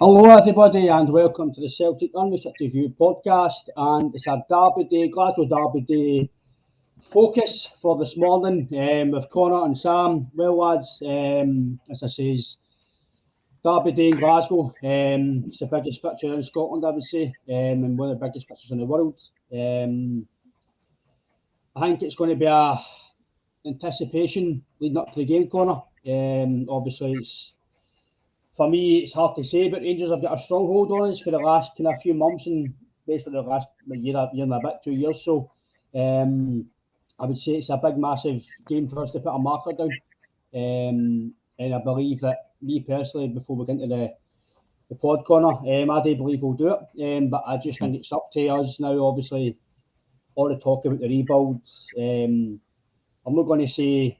Hello, everybody, and welcome to the Celtic Unrestricted View podcast. And it's a Derby Day, Glasgow Derby Day focus for this morning with Connor and Sam. Well, lads, as I says, Derby Day in Glasgow. It's the biggest fixture in Scotland, I would say, and one of the biggest fixtures in the world. I think it's going to be a anticipation leading up to the game, Connor. Obviously, for me, it's hard to say, but Rangers have got a stronghold on us for the last kind of few months and basically the last year and a bit, 2 years. So I would say it's a big, massive game for us to put a marker down. And I believe that me personally, before we get into the pod corner, I do believe we'll do it. But I just think it's up to us now. Obviously, all the talk about the rebuild. I'm not going to say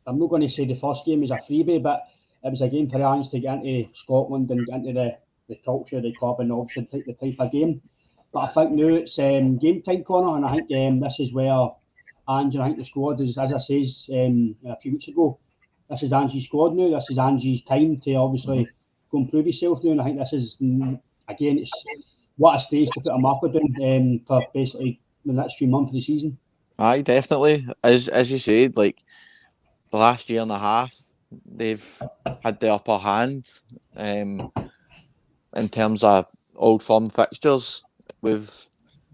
the first game is a freebie, but it was a game for Ange to get into Scotland and get into the culture of the club and obviously the type of game. But I think now it's game time, Connor, and I think this is where Ange and I think the squad is, as I says a few weeks ago, this is Ange's squad now. This is Ange's time to obviously go and prove himself now. And I think this is, again, it's what a stage to put a marker down for basically the next few months of the season. Aye, definitely. As you said, like the last year and a half, they've had the upper hand in terms of old firm fixtures. We've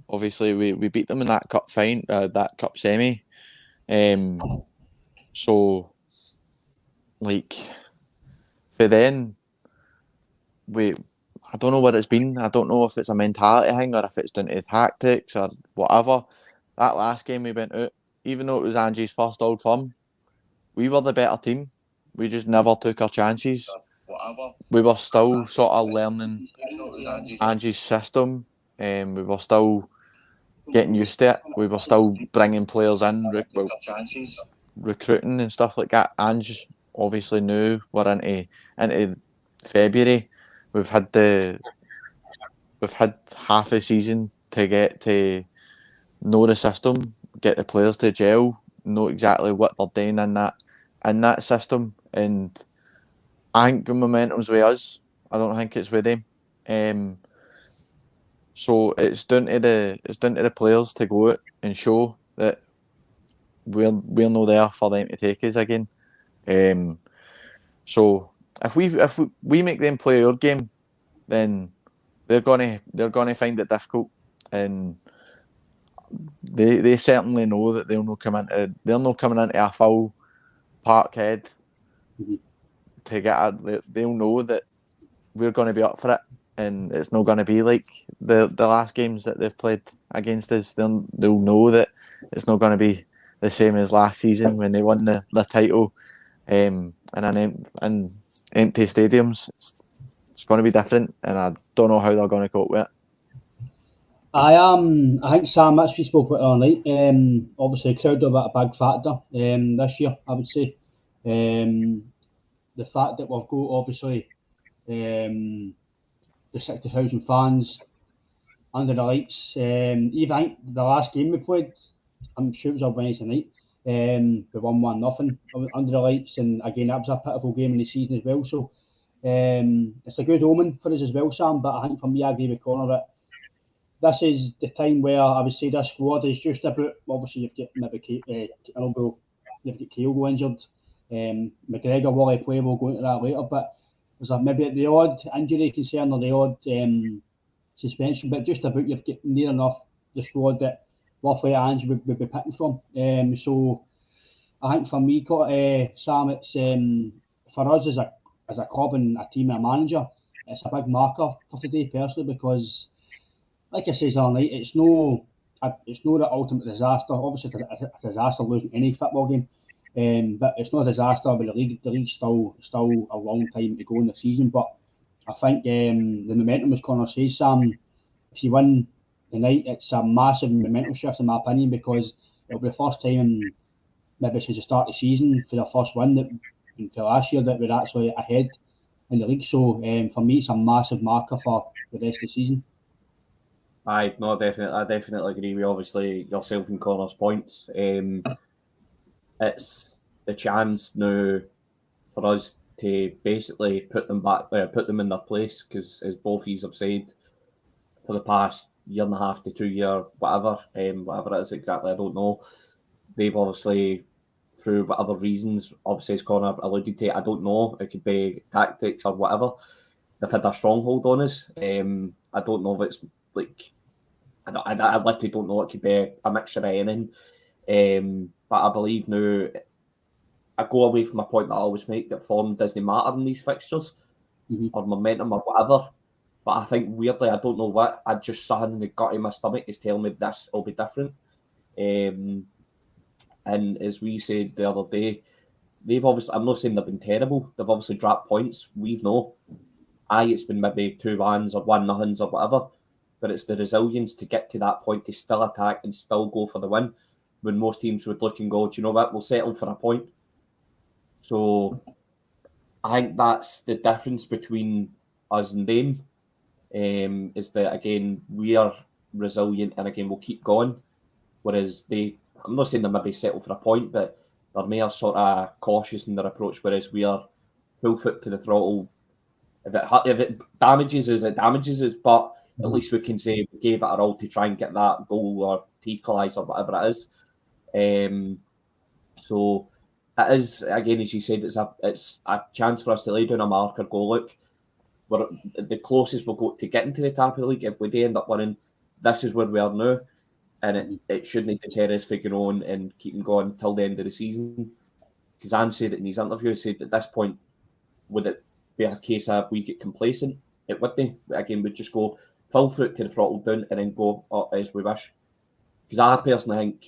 obviously we beat them in that that cup semi. So like for then I don't know what it's been. I don't know if it's a mentality thing or if it's down to tactics or whatever. That last game we went out, even though it was Angie's first old firm, we were the better team. We just never took our chances. We were still sort of learning Angie's system. We were still getting used to it. We were still bringing players in, recruiting and stuff like that. Ange obviously knew we're into February. We've had half a season to get to know the system, get the players to gel, know exactly what they're doing in that system. And I think the momentum's with us. I don't think it's with them. So it's down to the players to go out and show that we're not there for them to take us again. So if we make them play our game, then they're gonna find it difficult, and they certainly know that they're not coming into a full Parkhead to get they'll know that we're going to be up for it, and it's not going to be like the last games that they've played against us. They'll know that it's not going to be the same as last season when they won the title in empty stadiums. It's going to be different, and I don't know how they're going to cope with it. I think Sam, as we spoke about all night, obviously the crowd are a big factor this year, I would say. The fact that we've got obviously the 60,000 fans under the lights. Even I think the last game we played, I'm sure it was a Wednesday night, we won 1-0 under the lights, and again that was a pitiful game in the season as well. So it's a good omen for us as well, Sam. But I think for me, I agree with Connor that this is the time where I would say this squad is just about. Obviously, you've got maybe you've got Kyogo injured. McGregor will play. We'll go into that later, but there's maybe the odd injury concern or the odd suspension, but just about you've got near enough the squad that roughly Ange would be picking from. So I think for me, Sam, it's for us as a club and a team and a manager, it's a big marker for today personally because, like I said all night, it's no the ultimate disaster. Obviously, it's a disaster losing any football game, but it's not a disaster. But the league's still a long time to go in the season. But I think the momentum, as Connor says, Sam, if you win tonight, it's a massive momentum shift in my opinion because it'll be the first time maybe since the start of the season for the first win that for last year that we're actually ahead in the league. So for me, it's a massive marker for the rest of the season. I definitely agree with obviously yourself and Connor's points. It's the chance now for us to basically put them in their place, because as both of you have said, for the past year and a half to 2 year, whatever it is exactly, I don't know. They've obviously, through whatever reasons, obviously as Connor alluded to, I don't know, it could be tactics or whatever, they've had a stronghold on us. I don't know if it's like, I literally don't know, it could be a mixture of anything. But I believe now, I go away from my point that I always make, that form doesn't matter in these fixtures, or momentum or whatever. But I think weirdly, I don't know what, I just something in the gut of my stomach is telling me this will be different. And as we said the other day, they've obviously, I'm not saying they've been terrible, they've obviously dropped points. We've no. It's been maybe 2-1s or 1-0s or whatever, but it's the resilience to get to that point, to still attack and still go for the win, when most teams would look and go, do you know what, we'll settle for a point. So I think that's the difference between us and them, is that, again, we are resilient and, again, we'll keep going, whereas they, I'm not saying they maybe settle for a point, but they're more sort of cautious in their approach, whereas we are full foot to the throttle. If it damages us, it damages us, but at least we can say we gave it our all to try and get that goal or to equalise or whatever it is. So it is, again, as you said, it's a chance for us to lay down a marker, go, look, we're the closest we'll go to getting to the top of the league. If we do end up winning, this is where we are now, and it shouldn't deter us for going on and keeping going till the end of the season. Because Anne said it in his interview, said at this point, would it be a case of if we get complacent? It would be. Again, we'd just go full foot to the throttle down and then go as we wish. Because I personally think,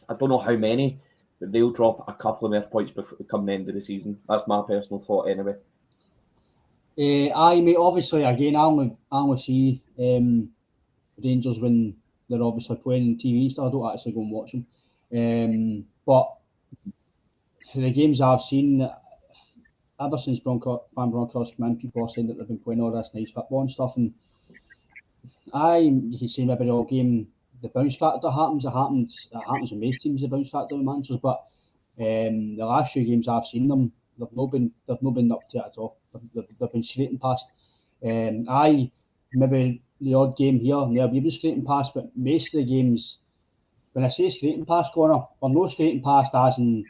I don't know how many, but they'll drop a couple of more points before come the end of the season. That's my personal thought anyway. Mate, obviously, again, I only see Rangers when they're obviously playing on TV and stuff. I don't actually go and watch them. But for the games I've seen, ever since Van Bronckhorst came in, people are saying that they've been playing all this nice football and stuff. And you can say maybe the all game, the bounce factor happens. It happens in most teams, the bounce factor with managers. But the last few games I've seen them, they've not been up to it at all. They've been scraping past. Maybe the odd game here and there, we've been scraping past, but most of the games, when I say scraping past, Connor, we're not scraping past as in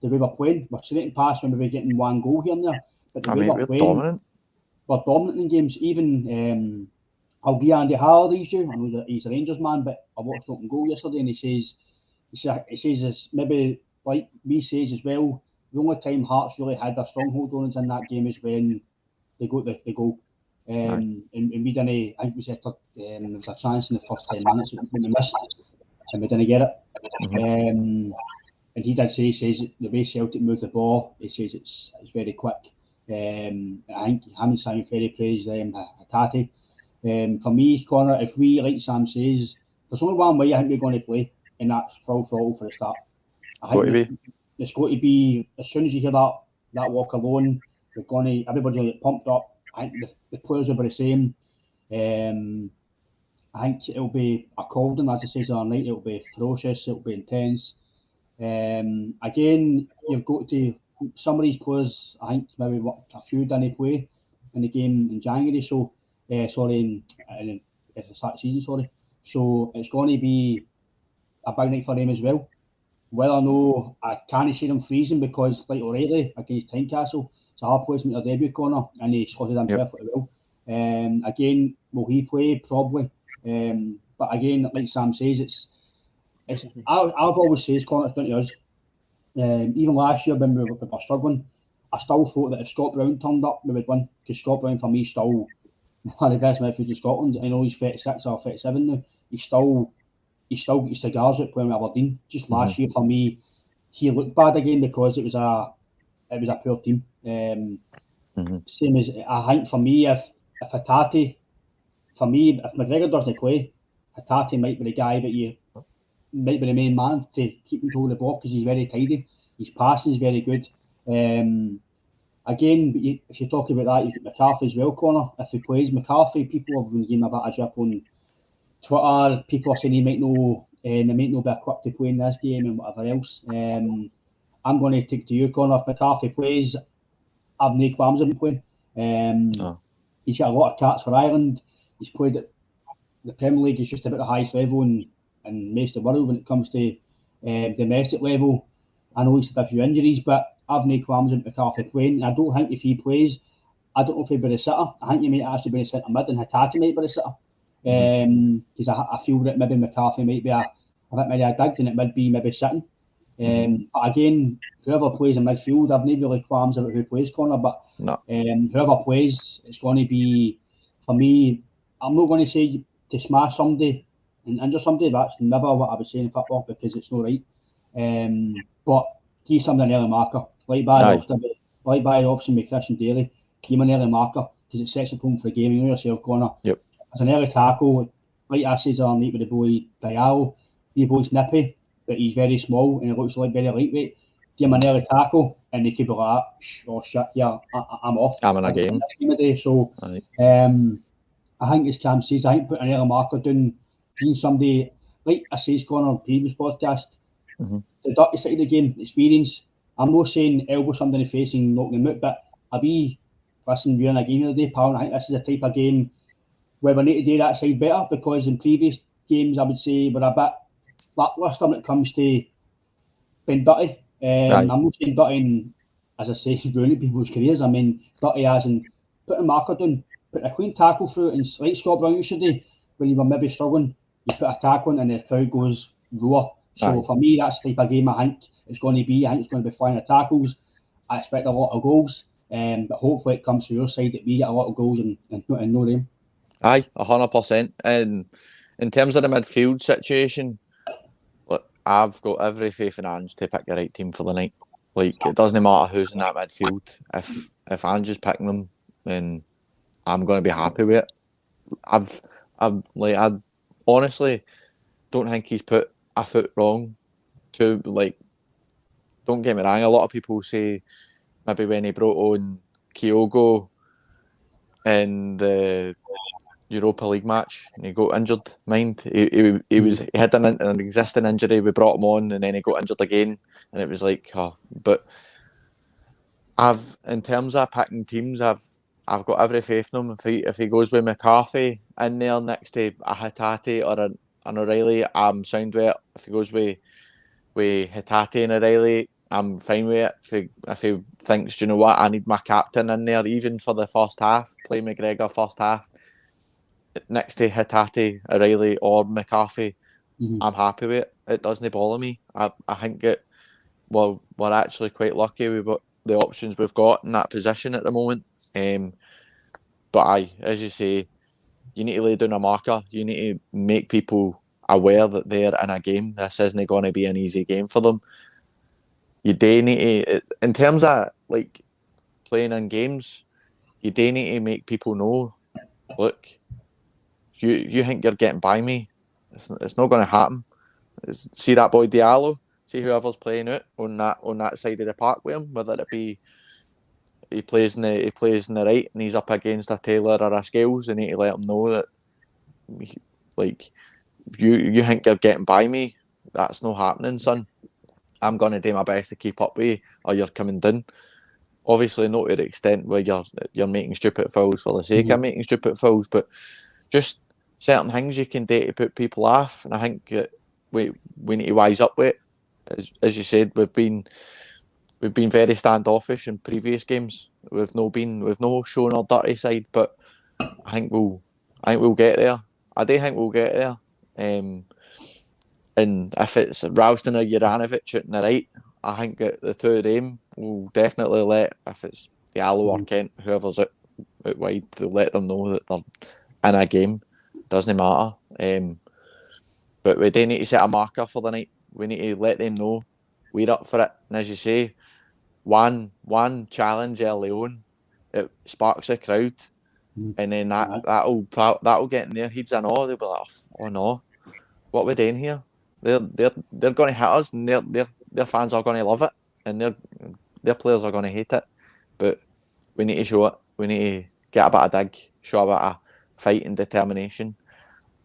the way we're playing. We're scraping past when we're getting one goal here and there. But the way we're playing, dominant. We're dominant in games. Even I'll give Andy Howard these days. I know he's a Rangers man, but I watched Open Goal yesterday, and he says it's maybe like we says as well. The only time Hearts really had a stronghold on us in that game is when they got the goal. And we didn't. I think we said there was a chance in the first 10 minutes when we missed, and we didn't get it. And he did say, he says the way Celtic moved the ball, he says it's very quick. I think him and Simon Ferry praised Hatate. For me, Connor, if we, like Sam says, there's only one way I think we're going to play, and that's full throttle for the start. It's got to be, as soon as you hear that walk alone, everybody's going to get pumped up. I think the players will be the same. I think it'll be a cold one, as I said the other night, it'll be ferocious, it'll be intense. Again, you've got to, some of these players, I think maybe a few didn't play in the game in January, so in the start of the season, so it's going to be a big night for them as well. Well, I know I can't see them freezing because, like O'Reilly against Tynecastle, it's a hard place to make their debut, Connor, and he slotted in perfectly well. Again, will he play? Probably. But again, like Sam says, I've always said, Connor, it's down to us. Even last year when we were struggling, I still thought that if Scott Brown turned up, we would win. Because Scott Brown, for me, still one of the best midfielders in Scotland. I know he's 36 or 37 now. He still got his cigars out playing with Aberdeen. Just last year, for me, he looked bad again because it was a poor team. Same as, I think for me, if Hatate, if McGregor doesn't play, Hatate might be the guy that might be the main man to keep control of the ball because he's very tidy. His passing is very good. Again, if you're talking about that, you've got McCarthy as well, Connor. If he plays McCarthy, people have been giving him a bit of drip on Twitter. People are saying he might not be equipped to play in this game and whatever else. I'm going to take to you, Connor. If McCarthy plays, I've no qualms with him playing. He's got a lot of caps for Ireland. He's played at the Premier League. He's just about the highest level in most of the world when it comes to domestic level. I know he's had a few injuries, but I've no qualms with McCarthy playing. I don't think if he plays, I don't know if he'll be the sitter. I think he might actually be the centre mid and Hatate might be the sitter. Because I feel that maybe McCarthy might be a bit maybe a digged and it might be maybe sitting. But again, whoever plays in midfield, I've no really qualms about who plays, Connor, but whoever plays, it's going to be, for me, I'm not going to say to smash somebody and injure somebody. That's never what I would say in football because it's not right. But give somebody an early marker, like by the option with Christian Daly, give him an early marker because it sets the tone for the game. You know yourself, Connor. Yep. As an early tackle, like I said the other night with the boy Diallo, the boy's nippy, but he's very small and he looks like very lightweight. Give him an early tackle and they could be like, oh shit, yeah, I'm off. I'm in a game. Today. So I think as Cam says, I think putting an early marker down, being somebody, like I said, Connor on previous podcast, the dirty side of the game, experience. I'm not saying elbow somebody in the face and knock them out, but listen, we're in a game of the day, pal. I think this is a type of game where we need to do that side better because in previous games, I would say we're a bit lacklustre when it comes to being dirty. I'm not saying dirty, as I say, ruining people's careers. I mean, dirty as in putting a marker down, put a clean tackle through, and like Scott Brown used to do when you were maybe struggling, you put a tackle in and the crowd goes roar. So for me, that's the type of game I think it's going to be. I think it's going to be flying the tackles. I expect a lot of goals, but hopefully it comes to your side that we get a lot of goals and no them. Aye, 100%. And in terms of the midfield situation, look, I've got every faith in Ange to pick the right team for the night. Like, it doesn't matter who's in that midfield. If Ange is picking them, then I'm going to be happy with it. I honestly don't think he's put a foot wrong. Don't get me wrong. A lot of people say maybe when he brought on Kyogo in the Europa League match and he got injured. He had an existing injury. We brought him on and then he got injured again, and it was like, but in terms of picking teams, I've got every faith in him. If he goes with McCarthy in there next to a Hatate or an O'Reilly, I'm sound with it. If he goes with Hatate and O'Reilly, I'm fine with it. If he thinks, do you know what, I need my captain in there even for the first half, play McGregor first half next to Hatate, O'Reilly or McCarthy, I'm happy with it. It doesn't bother me. I think we're actually quite lucky with the options we've got in that position at the moment. But as you say, you need to lay down a marker. You need to make people aware that they're in a game. This isn't going to be an easy game for them. You do need to, in terms of like playing in games, you do need to make people know, look, you think you're getting by me, it's not going to happen. See that boy Diallo, see whoever's playing out on that side of the park with him, whether it be he plays in the right and he's up against a Taylor or a Scales, they need to let him know that, like, you think you're getting by me, that's not happening, son. I'm going to do my best to keep up with you, or you're coming down. Obviously, not to the extent where you're making stupid fouls for the sake of making stupid fouls, but just certain things you can do to put people off. And I think that we need to wise up with it. As you said, we've been very standoffish in previous games. We've no shown our dirty side, but I think we'll get there. I do think we'll get there. And if it's Ralston or Juranovic at the right, I think that the two of them will definitely if it's Diallo or Kent, whoever's out wide, they'll let them know that they're in a game. Doesn't matter. But we do need to set a marker for the night. We need to let them know we're up for it. And as you say, one challenge early on, it sparks a crowd, and then that'll get in their heads and all. They'll be like, oh no, what are we doing here? They're going to hit us, and their fans are going to love it, and their players are going to hate it. But we need to show it. We need to get a bit of dig, show a bit of fight and determination.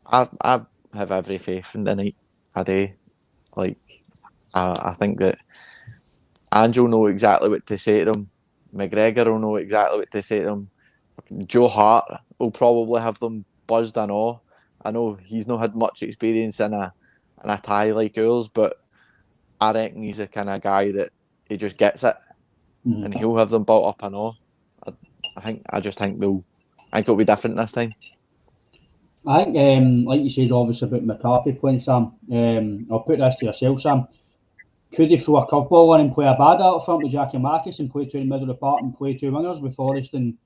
I have every faith in the night. I do. Like, I think that Ange will know exactly what to say to him. McGregor will know exactly what to say to him. Joe Hart will probably have them buzzed and all. I know he's not had much experience in a tie like ours, but I reckon he's the kind of guy that he just gets it, and he'll have them built up and all. I just think it'll be different this time. I think, like you said, obviously about McCarthy playing, Sam. I'll put this to yourself, Sam. Could he throw a curveball in and play a bad out front with Jackie Marcus and play two in the middle of the park and play two wingers with Forrest and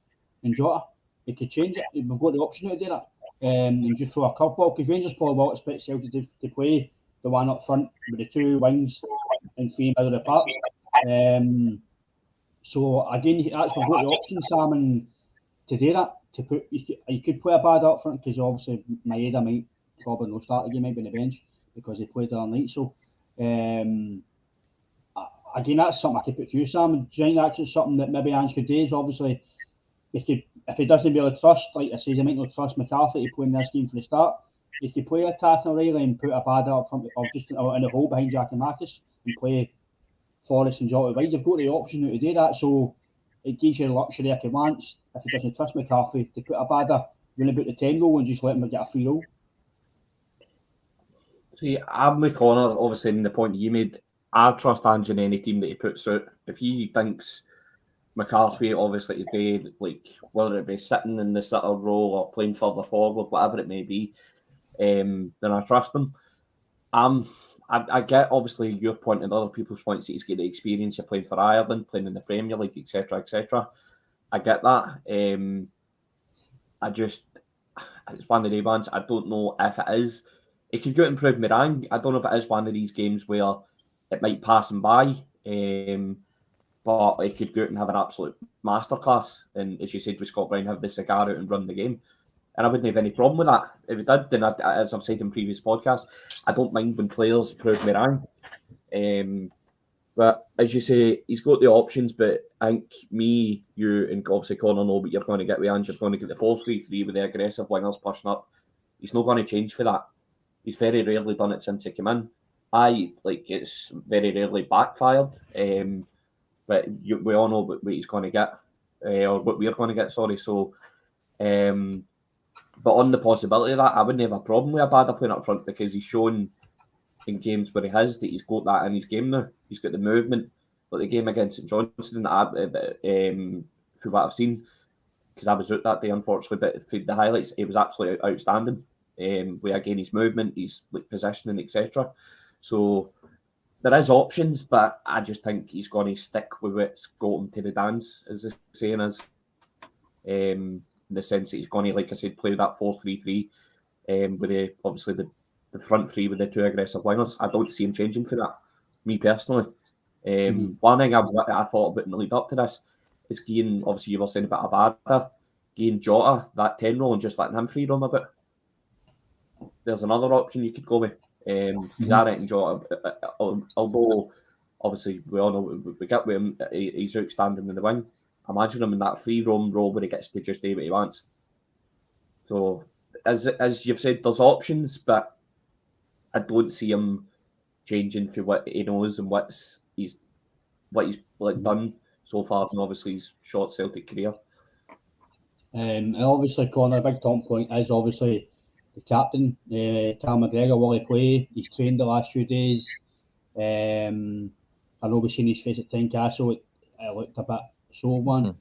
Jota? He could change it. We've got the option to do that. And just throw a curveball, because Rangers probably will expect Celtic to play the one up front with the two wings and three in the middle of the park. So again, that's we've got the option, Sam, and to do that, to put you could play a bad up front, because obviously Maeda might probably not start the game, might be on the bench because he played the other night. So again, that's something I could put to you, Sam. Do you think that's something that maybe Ange could do? Is obviously he could, if he doesn't really trust, like I say, he might not trust McCarthy to play in this game for the start. He could play a Tath O'Reilly and put a bad up front, or just in a hole behind Jack and Marcus, and play Forrest and Jota wide. You've got the option to do that, so it gives you the luxury if he wants, if he doesn't trust McCarthy, to put a badder really about the 10 goal and just let him get a free roll. See, I'm with Connor, obviously, in the point that you made. I trust Ange in any team that he puts out. If he thinks McCarthy, obviously, is dead, like whether it be sitting in the sitter role or playing further forward, whatever it may be, then I trust him. I get obviously your point and other people's points that he's got the experience of playing for Ireland, playing in the Premier League, etc., etc. I get that. It's one of the ones. I don't know if it is. It could go and prove me wrong. I don't know if it is one of these games where it might pass him by, but it could go out and have an absolute masterclass. And as you said, with Scott Brown, have the cigar out and run the game. And I wouldn't have any problem with that. If it did, then as I've said in previous podcasts, I don't mind when players prove me wrong. But as you say, he's got the options, but I think me, you, and obviously Connor know what you're going to get with Ange. You're going to get the 4-3-3 with the aggressive wingers pushing up. He's not going to change for that. He's very rarely done it since he came in. It's very rarely backfired. But we all know what he's going to get, or what we're going to get, sorry. So, but on the possibility of that, I wouldn't have a problem with a bad playing up front, because he's shown in games where he has that he's got that in his game now. He's got the movement. But the game against St Johnstone, for what I've seen, because I was out that day, unfortunately, but for the highlights, it was absolutely outstanding. With again his movement, his positioning, etc. So there is options, but I just think he's going to stick with what's got him to the dance, as the saying is. In the sense that he's going to, like I said, play that 4-3-3, with obviously the front three with the two aggressive wingers. I don't see him changing for that, me personally. One thing I thought about in the lead up to this is getting, obviously you were saying about Abada, getting Jota that 10 role and just letting him free roam a bit. There's another option you could go with. Because I reckon Jota, although obviously we all know we get with him, he's outstanding in the wing. Imagine him in that free roam role where he gets to just do what he wants. So, as you've said, there's options, but I don't see him changing for what he knows and what he's done so far, and obviously his short Celtic career. And obviously, Connor, a big talking point is obviously the captain, Callum McGregor. Will he play? He's trained the last few days. I know we've seen his face at Tynecastle. It looked a bit sore one.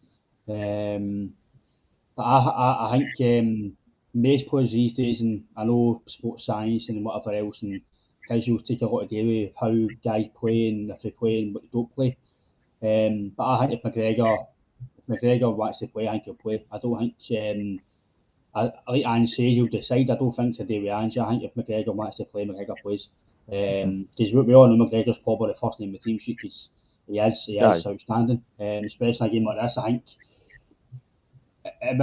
But I think most players these days, and I know sports science and whatever else, and visuals take a lot to do with how guys play and if they play and what they don't play. But I think if McGregor wants to play, I think he'll play. I don't think, like Ange says, he'll decide. I don't think today with Ange. I think if McGregor wants to play, McGregor plays. Because we all know McGregor's probably the first name in the team sheet, because he is outstanding. Especially in a game like this, I think it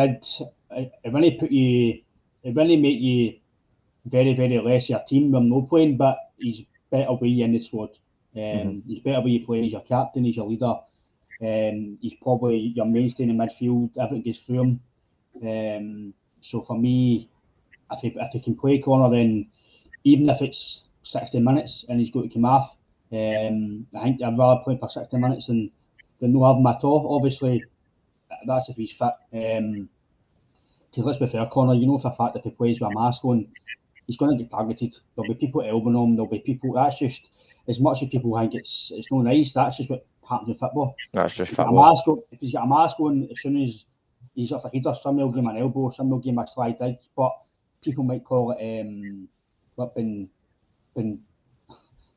really make you very, very less of your team when no playing, but he's better with you in the squad. He's better with you playing. He's your captain, he's your leader. He's probably your mainstay in the midfield. Everything goes through him. So for me, if he can play Connor, then even if it's 60 minutes and he's got to come off, I think I'd rather play for 60 minutes than not have him at all. Obviously, that's if he's fit. Because let's be fair, Connor, you know for a fact if he plays with a mask on, he's going to get targeted. There'll be people elbowing him. There'll be people. That's just as much as people think it's not nice. That's just what happens in football. That's just If he's got football. a mask on, if he's got a mask on, as soon as he's off a header, some will give him an elbow, some will give him a slide dig. But people might call it been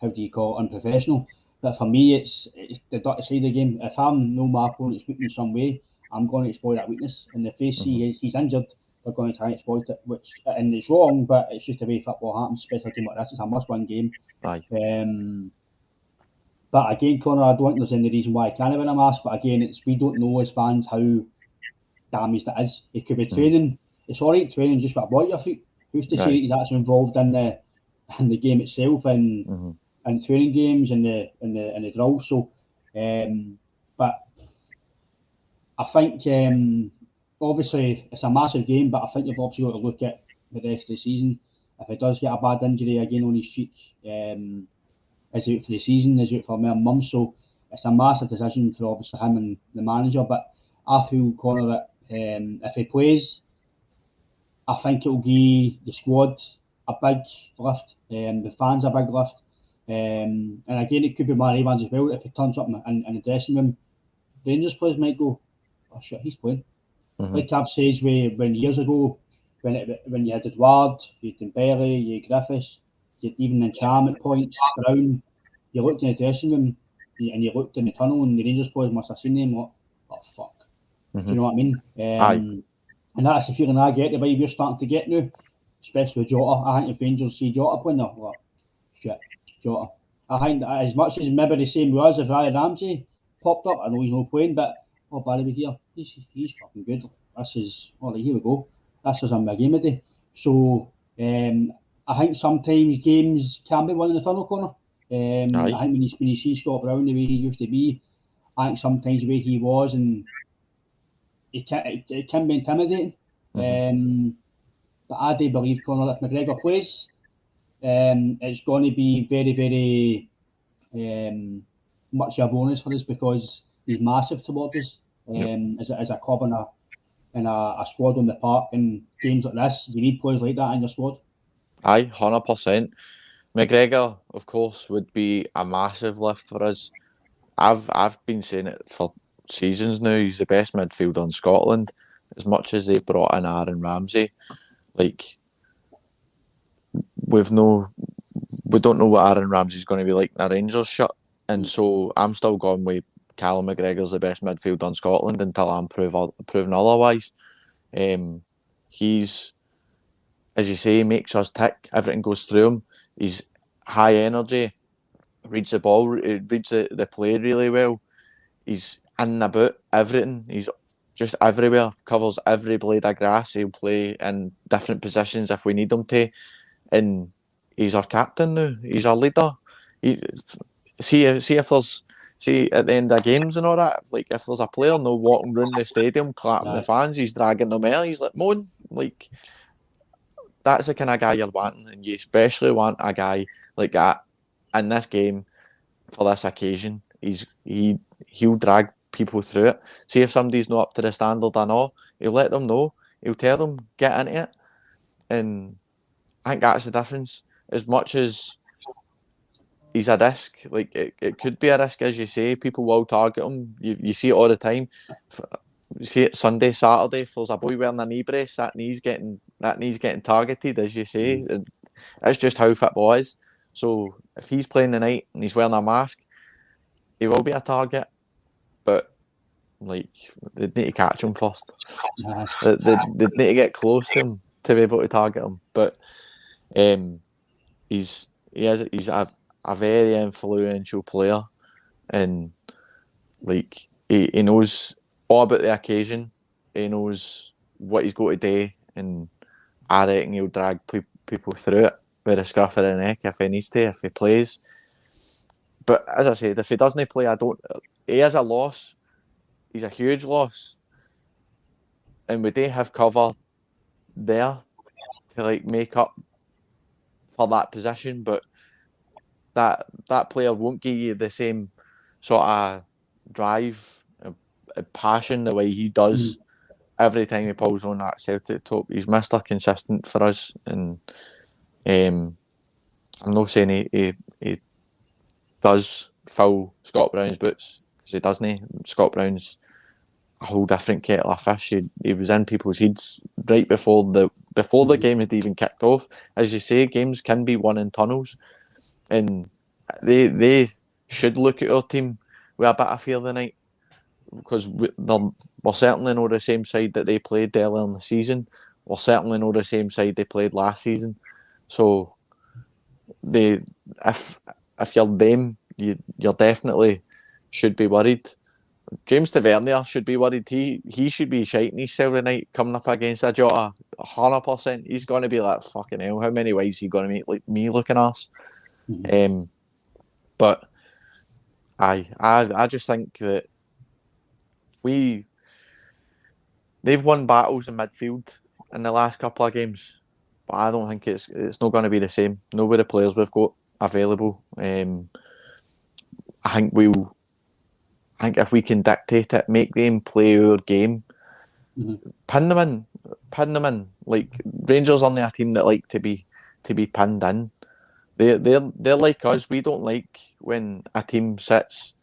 how do you call it, unprofessional. But for me, it's the dirty side of the game. If I'm no my opponent's weak in some way, I'm going to exploit that weakness. And if they see he's injured, they're going to try and exploit it. And it's wrong, but it's just the way football happens. Especially a game like this, it's a must-win game. Aye. But again, Connor, I don't think there's any reason why I can't win a mask. But again, we don't know as fans how damaged it is. It could be training. It's all right training just with a ball at your feet. Who's to say that he's actually involved in the game itself and training games and the drills? So, but I think obviously it's a massive game. But I think you've obviously got to look at the rest of the season. If he does get a bad injury again on his cheek, is out for the season, is out for more months. So it's a massive decision for obviously him and the manager. But I feel, Connor, that if he plays, I think it will give the squad a big lift, the fans a big lift. And again, it could be Mark Evans as well. If he turns up in the dressing room, Rangers players might go, oh shit, he's playing. Like I've said when years ago, when you had Edouard, you had Dembele, you had Griffiths, you had even Encham at points, Brown, you looked in the dressing room and you looked in the tunnel and the Rangers players must have seen them like, oh fuck. Do you know what I mean? And that's the feeling I get, the way we're starting to get now, especially with Jota. I think if Rangers see Jota playing, they're like, shit, Jota. I think as much as maybe the same was if Ryan Ramsey popped up, I know he's not playing, but Barry here, he's fucking good. This is, here we go. This is my game of the day. So I think sometimes games can be won in the tunnel corner. I think when you see Scott Brown the way he used to be, I think sometimes the way he was and it can be intimidating. But I do believe, Conor, if McGregor plays, it's going to be very, very much a bonus for us because he's massive towards us as a club and a squad on the park. And games like this, you need players like that in your squad. Aye, 100%. McGregor, of course, would be a massive lift for us. I've been saying it for seasons now. He's the best midfielder in Scotland. As much as they brought in Aaron Ramsey, like we don't know what Aaron Ramsey's going to be like in a Rangers shirt, and so I'm still going with Callum McGregor's the best midfielder in Scotland until I'm proven otherwise. He's, as you say, makes us tick. Everything goes through him. He's high energy, reads the ball, reads the play really well. He's in about everything. He's just everywhere, covers every blade of grass. He'll play in different positions if we need him to. And he's our captain now. He's our leader. See at the end of games and all that, like if there's a player no walking around the stadium clapping the fans, he's dragging them out. He's like, Moan, like that's the kind of guy you're wanting, and you especially want a guy like that in this game for this occasion. He'll drag people through it. See if somebody's not up to the standard or not, he'll let them know. He'll tell them, get into it. And I think that's the difference. As much as he's a risk, like it could be a risk, as you say, people will target him. You see it all the time. You see it Sunday, Saturday, if there's a boy wearing a knee brace, that knee's getting targeted, as you say. It's just how football is. So if he's playing the night and he's wearing a mask, he will be a target. But like they need to catch him first. They need to get close to him to be able to target him. But he's a very influential player, and like he knows all about the occasion. He knows what he's got to do, and I reckon he'll drag people through it with a scruff of the neck if he needs to, if he plays. But as I said, if he doesn't play, he is a loss. He's a huge loss, and we do have cover there to like make up for that position. But that player won't give you the same sort of drive, passion the way he does every time he pulls on that Celtic top. He's Mr. Consistent for us, and I'm not saying he does fill Scott Brown's boots, because he doesn't. Scott Brown's a whole different kettle of fish. He was in people's heads right before the game had even kicked off. As you say, games can be won in tunnels, and they should look at our team with a bit of fear tonight, because we're certainly not the same side that they played earlier in the season. We're certainly not the same side they played last season. So if you're them, you're definitely should be worried. James Tavernier should be worried. He should be shiting himself tonight coming up against a Jota. 100%. He's going to be like, fucking hell, how many ways are you going to make like me looking ass? But I just think that they've won battles in midfield in the last couple of games, but I don't think it's not going to be the same. No, with the players we've got available, I think if we can dictate it, make them play our game, pin them in. Like, Rangers aren't a team that like to be pinned in. They're like us. We don't like when a team sits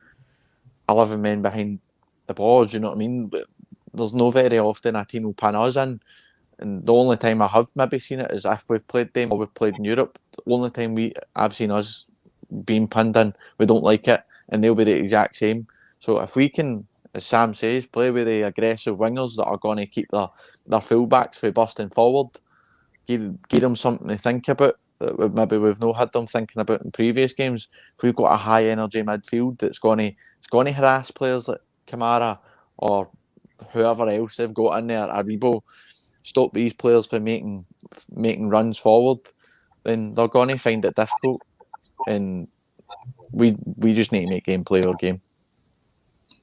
11 men behind the ball. Do you know what I mean? But there's no very often a team will pin us in. And the only time I have maybe seen it is if we've played them or we've played in Europe. The only time I've seen us being pinned in, we don't like it, and they'll be the exact same. So if we can, as Sam says, play with the aggressive wingers that are going to keep their fullbacks from busting forward, give them something to think about that maybe we've not had them thinking about in previous games. If we've got a high energy midfield that's going to harass players like Kamara or whoever else they've got in there, Aribo, stop these players from making runs forward, then they're going to find it difficult, and we just need to make game play our game.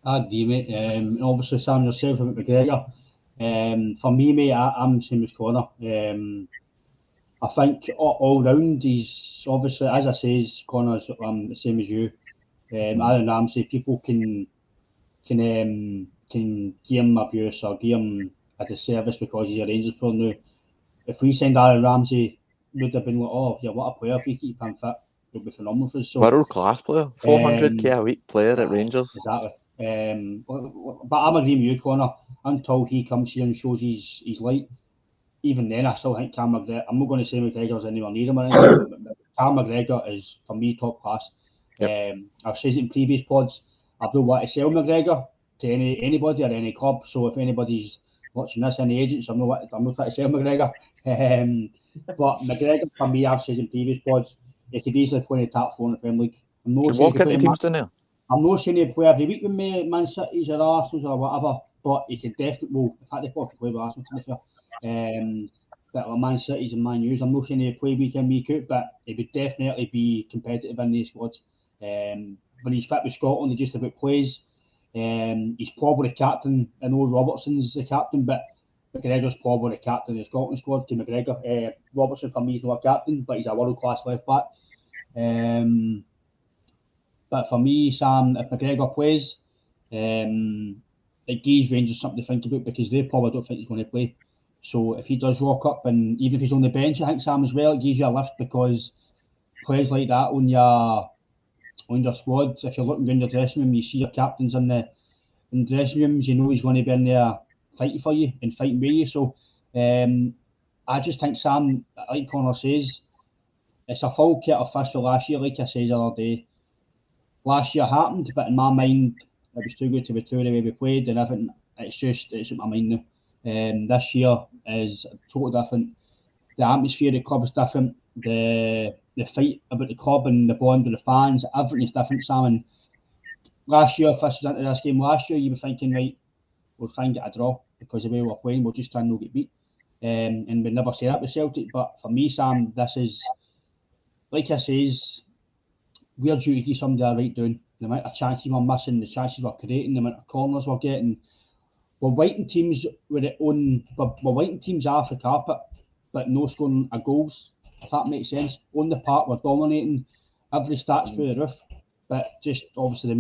I agree, mate. Obviously, Sam, yourself about McGregor. For me, mate, I'm the same as Connor. I think all round, he's obviously, as I say, Connor's the same as you. Aaron Ramsey, people can give him abuse or give him a disservice because he's a Rangers player now. If we signed Aaron Ramsey, would have been like, oh, yeah, what a player, if we keep him fit, he'll be phenomenal for us. So, world class player, 400k a week player at Rangers. Exactly. But I'm agreeing with you, Connor. Until he comes here and shows his light, even then, I still think Callum McGregor. I'm not going to say McGregor's anywhere near him or anything, but Callum McGregor is, for me, top class. Yep. I've said it in previous pods. I don't want to sell McGregor to anybody or any club. So if anybody's watching this, any agents, I'm not trying to sell McGregor. But McGregor, for me, I've said in previous pods, he could easily play in the top 4 in the Premier League. I'm not saying he'll play every week with me, Man City's or Arsenal's or whatever, but he could definitely, well, in fact, they probably could play with Arsenal, to be fair. But like Man City's and Man U's, I'm not saying he'll play week in, week out, but he would definitely be competitive in these squads. When he's fit with Scotland, he just about plays. He's probably the captain. I know Robertson's the captain, but McGregor's probably the captain of the Scotland squad to McGregor. Robertson, for me, is not a captain, but he's a world-class left back. But for me, Sam, if McGregor plays, it gives Rangers something to think about, because they probably don't think he's going to play. So if he does rock up, and even if he's on the bench, I think, Sam, as well, it gives you a lift, because players like that on your squad, if you're looking around the dressing room, you see your captains in the dressing rooms, you know he's going to be in there fighting for you and fighting with you. So I just think, Sam, like Connor says, it's a full kit of fish for last year, like I said the other day. Last year happened, but in my mind, it was too good to be true the way we played, and everything. It's in my mind now. This year is totally different. The atmosphere of the club is different. The fight about the club and the bond with the fans, everything is different, Sam. And last year, if this was into this game last year, you were thinking, right, we'll try and get a draw, because the way we're playing, we'll just try and not get beat. And we never say that with Celtic. But for me, Sam, this is, like I says, we're due to give somebody a right down. The amount of chances we're missing, the chances we're creating, the amount of corners we're getting. We're waiting teams with it on. We're waiting teams off the carpet, but no scoring a goals. If that makes sense. On the park, we're dominating. every stat's through the roof. But just obviously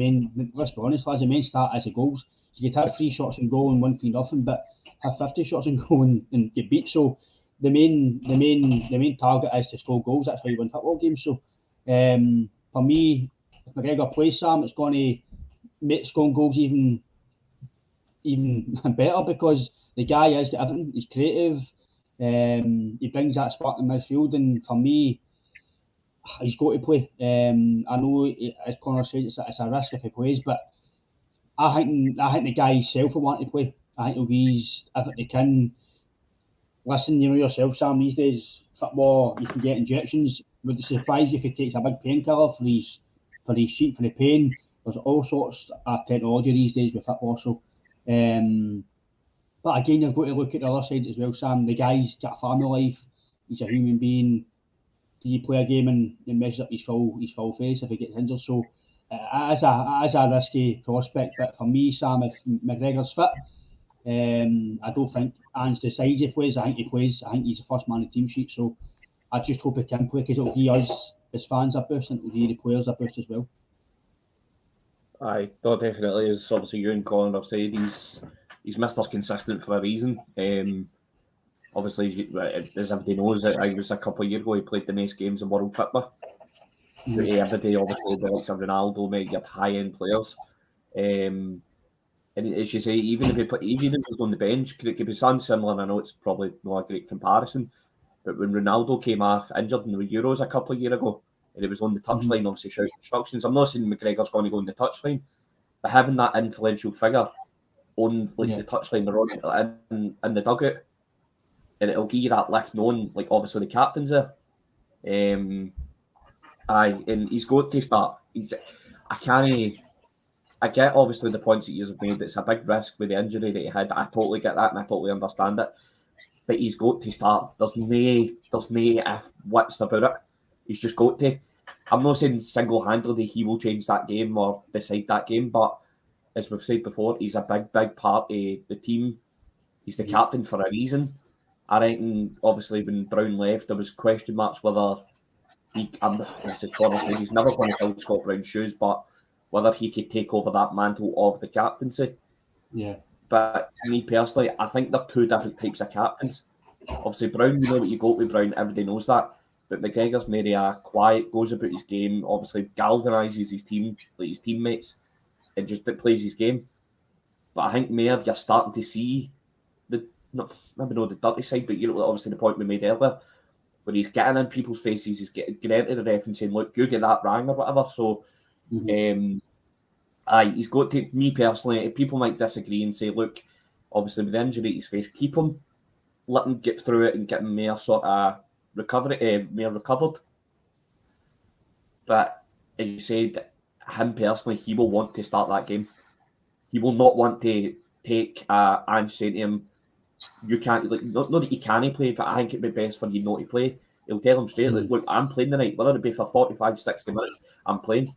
let's be honest, lads, the main stat is the goals. You get hit 3 shots and goal and 1-3-0, but have 50 shots and goal and get beat. So the main target is to score goals. That's how you win football games. So for me, if McGregor plays Sam, it's going to make scoring goals even better, because the guy has got everything. He's creative. He brings that spark in midfield, and for me, he's got to play. I know, as Connor says, it's a risk if he plays, but I think the guy himself will want to play. I think he'll give everything he can. Listen, you know yourself, Sam, these days, football, you can get injections. Would it surprise you if he takes a big painkiller for his sheet, for the pain? There's all sorts of technology these days with football. So, but again, you've got to look at the other side as well, Sam. The guy's got a family life. He's a human being. Do you play a game and measure up his full face if he gets injured? So, it is a risky prospect. But for me, Sam, if McGregor's fit, I don't think Ange decides he plays. I think he plays. I think he's the first man on the team sheet. So I just hope he can play, because it'll give us as fans a boost, and it'll give the players a boost as well. Aye, no, definitely. As obviously you and Colin have said, he's Mr. Consistent for a reason. Obviously, as everybody knows, it was a couple of years ago he played the most games in world football. Every day, obviously, the likes of Ronaldo may get high-end players. And as you say, even if he's on the bench, it could be something similar. And I know it's probably not a great comparison, but when Ronaldo came off injured in the Euros a couple of years ago, and he was on the touchline, obviously shouting instructions. I'm not saying McGregor's going to go on the touchline, but having that influential figure on the touchline or in the dugout, and it'll give you that lift, knowing obviously the captain's there. And he's got to start. I get obviously the points that you've made. It's a big risk with the injury that he had. I totally get that and I totally understand it. But he's got to start. There's no if what's about it. He's just got to. I'm not saying single-handedly he will change that game or decide that game, but as we've said before, he's a big part of the team. He's the captain for a reason. I reckon, obviously, when Brown left, there was question marks whether this is Connor said, he's never going to fill Scott Brown's shoes, but whether he could take over that mantle of the captaincy. Yeah. But me personally, I think they're two different types of captains. Obviously, Brown, you know what you got with Brown, everybody knows that. But McGregor's maybe quiet, goes about his game, obviously galvanises his team, his teammates, and just plays his game. But I think Mayer, you're starting to see maybe not the dirty side, but obviously the point we made earlier, where he's getting in people's faces, he's getting into the ref and saying, look, you get that wrong or whatever. So, he's got to, me personally, people might disagree and say, look, obviously with the injury to his face, keep him, let him get through it and get him more sort of more recovered. But as you said, him personally, he will want to start that game. He will not want to take Ange saying to him, you can't, not that you can't play, but I think it'd be best for you not to play. He'll tell him straight, look, I'm playing tonight, whether it be for 45, 60 minutes, I'm playing.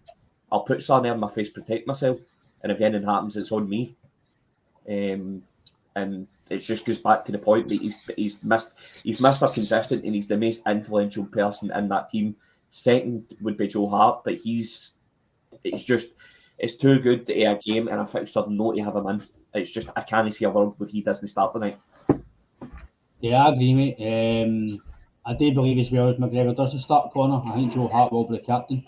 I'll put something there in my face, protect myself, and if anything happens, it's on me. And it just goes back to the point that he's Mr. Consistent, and he's the most influential person in that team. Second would be Joe Hart, but it's too good to a game and a fixture not to have him in. It's just, I can't see a world where he doesn't start tonight. Yeah, I agree, mate. I do believe as well, if McGregor doesn't start corner, I think Joe Hart will be the captain.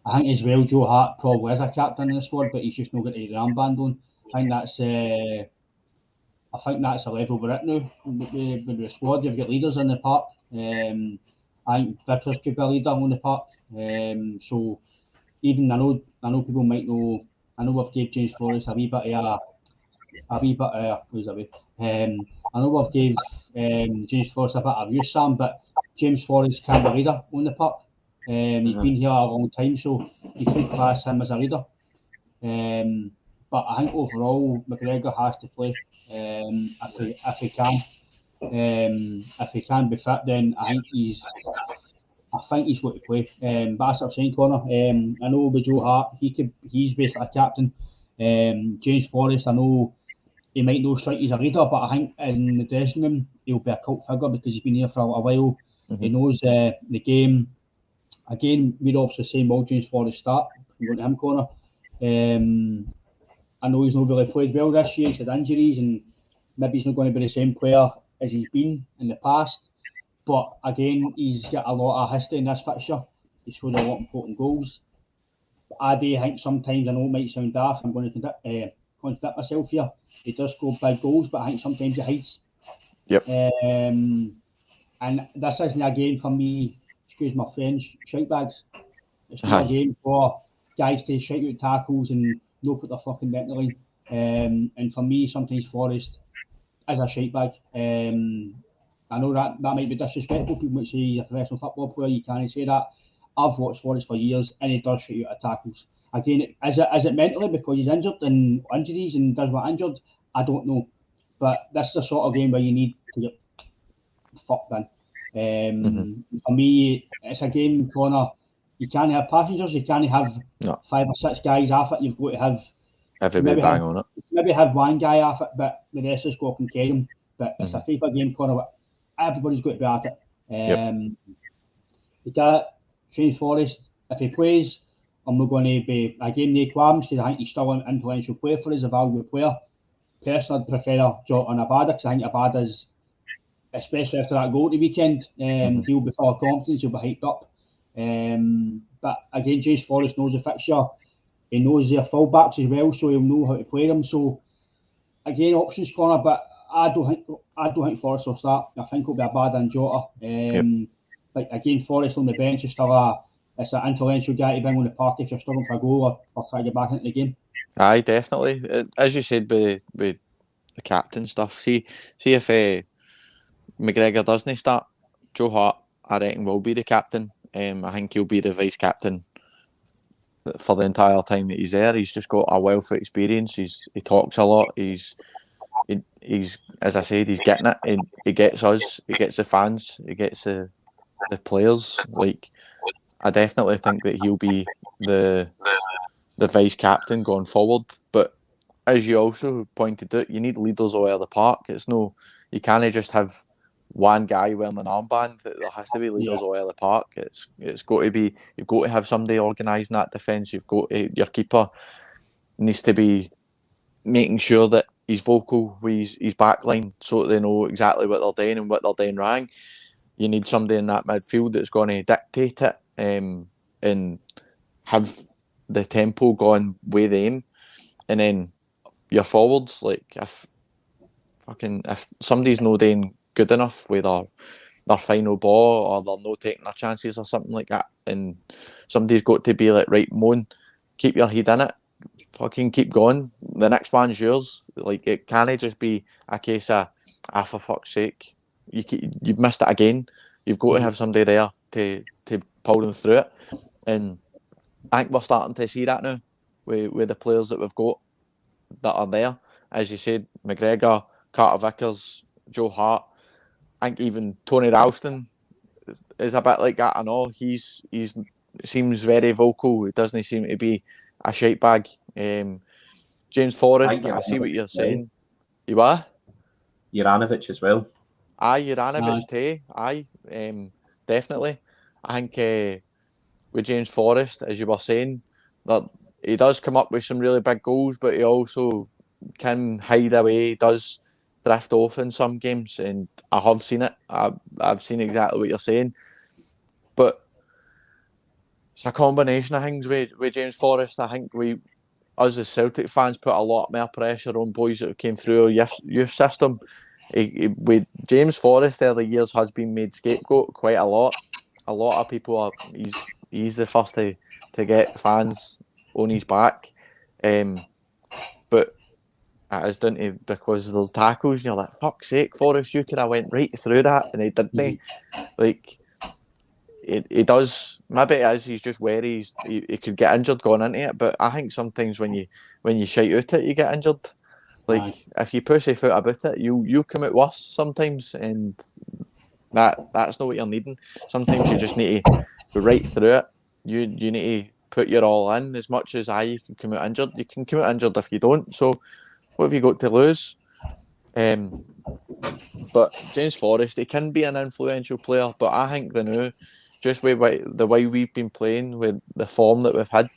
I think as well, Joe Hart probably is a captain in the squad, but he's just not got the armband on. I think that's a level we're at now with the squad. You've got leaders in the park. I think Vickers could be a leader on the park. So even I know people might know. I know we've gave James Forrest a wee bit of I know we've gave James Forrest a bit of use, Sam, but James Forrest can be a leader on the park. He's been here a long time, so you could class him as a leader. But I think overall McGregor has to play if he can. If he can be fit, then I think he's got to play. But as I'm saying, Connor, I know with Joe Hart, he's basically a captain. James Forrest, I know he might not strike as a leader, but I think in the dressing room he'll be a cult figure because he's been here for a while. He knows the game. again, we're obviously saying well, James Forrest start. I'm going to him corner. I know he's not really played well this year. He's had injuries, and maybe he's not going to be the same player as he's been in the past. But again, he's got a lot of history in this fixture. He scored a lot of important goals. I do think sometimes, I know it might sound daft, I'm going to contradict myself here. He does score big goals, but I think sometimes he hides. Yep. And this isn't a game for me, excuse my French, shite bags. It's not a game for guys to shout out tackles and no put their fucking net in the line. And for me, sometimes Forrest is a shite bag. I know that might be disrespectful. People might say he's a professional football player. You can't say that. I've watched Forrest for years, and he does shoot out of tackles. Again, is it mentally because he's injured and injuries and does what injured? I don't know. But this is the sort of game where you need to get fucked in. For me, it's a game, Connor. You can't have passengers. You can't have 5 or 6 guys off it. You've got to have everybody bang on it. Maybe have one guy off it, but the rest is go and carry him. But it's a type of game, Connor. Everybody's got to be at it. You got James Forrest. If he plays, I'm not going to be again no qualms because I think he's still an influential player for us, a valuable player. Personally, I'd prefer Jota and Abada because I think Abada's, especially after that goal at the weekend, he'll be full of confidence, he'll be hyped up. But again, James Forrest knows the fixture. He knows their fullbacks as well, so he'll know how to play them. So again, options corner, but I don't think Forrest will start. I think it'll be Abada and Jota. But again, Forrest on the bench is still it's an influential guy to bring on the park if you're struggling for a goal or try to get back into the game. Aye, definitely. As you said with the captain stuff, see if McGregor doesn't start, Joe Hart, I reckon, will be the captain. I think he'll be the vice captain for the entire time that he's there. He's just got a wealth of experience. He talks a lot. He's as I said, he's getting it, and he gets us. He gets the fans. He gets the players. Like, I definitely think that he'll be the vice captain going forward. But as you also pointed out, you need leaders all over the park. You can't just have one guy wearing an armband. There has to be leaders all over the park. It's got to be. You've got to have somebody organising that defence. Your keeper needs to be making sure that he's vocal with his backline so that they know exactly what they're doing and what they're doing wrong. You need somebody in that midfield that's going to dictate it and have the tempo going with them. And then your forwards, like if somebody's not doing good enough with their final ball or they're not taking their chances or something like that, and somebody's got to be like, right, Moan, keep your head in it, fucking keep going, the next one's yours. Like, it can't just be a case of, for fuck's sake, you've missed it again. You've got to have somebody there to pull them through it. And I think we're starting to see that now with the players that we've got that are there. As you said, McGregor, Carter Vickers, Joe Hart. I think even Tony Ralston is a bit like that. I know he seems very vocal. He doesn't seem to be a shite bag. James Forrest, I see what you're saying. You what? Juranovic as well. Aye, Juranovic too. Aye, definitely. I think with James Forrest, as you were saying, that he does come up with some really big goals, but he also can hide away. He does drift off in some games, and I have seen it. I've seen exactly what you're saying, but it's a combination of things with James Forrest. I think us as Celtic fans put a lot more pressure on boys that came through our youth system. With James Forrest, the years has been made scapegoat quite a lot. A lot of people are. He's the first to get fans on his back, but it is down to because there's tackles and you're like, fuck's sake, Forrest, you could have went right through that, and he didn't. Like, he does. Maybe it is. He's just wary. He could get injured going into it, but I think sometimes when you shite out it, you get injured. Like, if you push your foot about it, you come out worse sometimes, and that's not what you're needing. Sometimes you just need to go right through it. You need to put your all in. As much as you can come out injured, you can come out injured if you don't. So what have you got to lose? But James Forrest, he can be an influential player, but I think the new just the way we've been playing, with the form that we've had,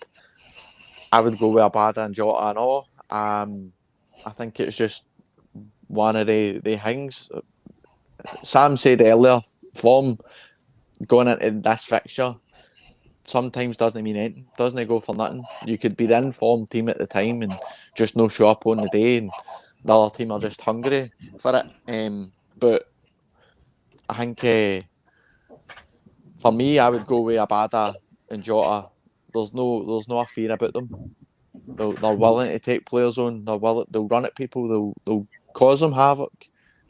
I would go with Abada and Jota and all. I think it's just one of the things. Sam said earlier, form going into this fixture sometimes doesn't mean anything. Doesn't go for nothing. You could be the informed team at the time and just no show up on the day, and the other team are just hungry for it. But I think for me, I would go with Abada and Jota. There's no fear about them. They're willing to take players on. They'll run at people. They'll cause them havoc.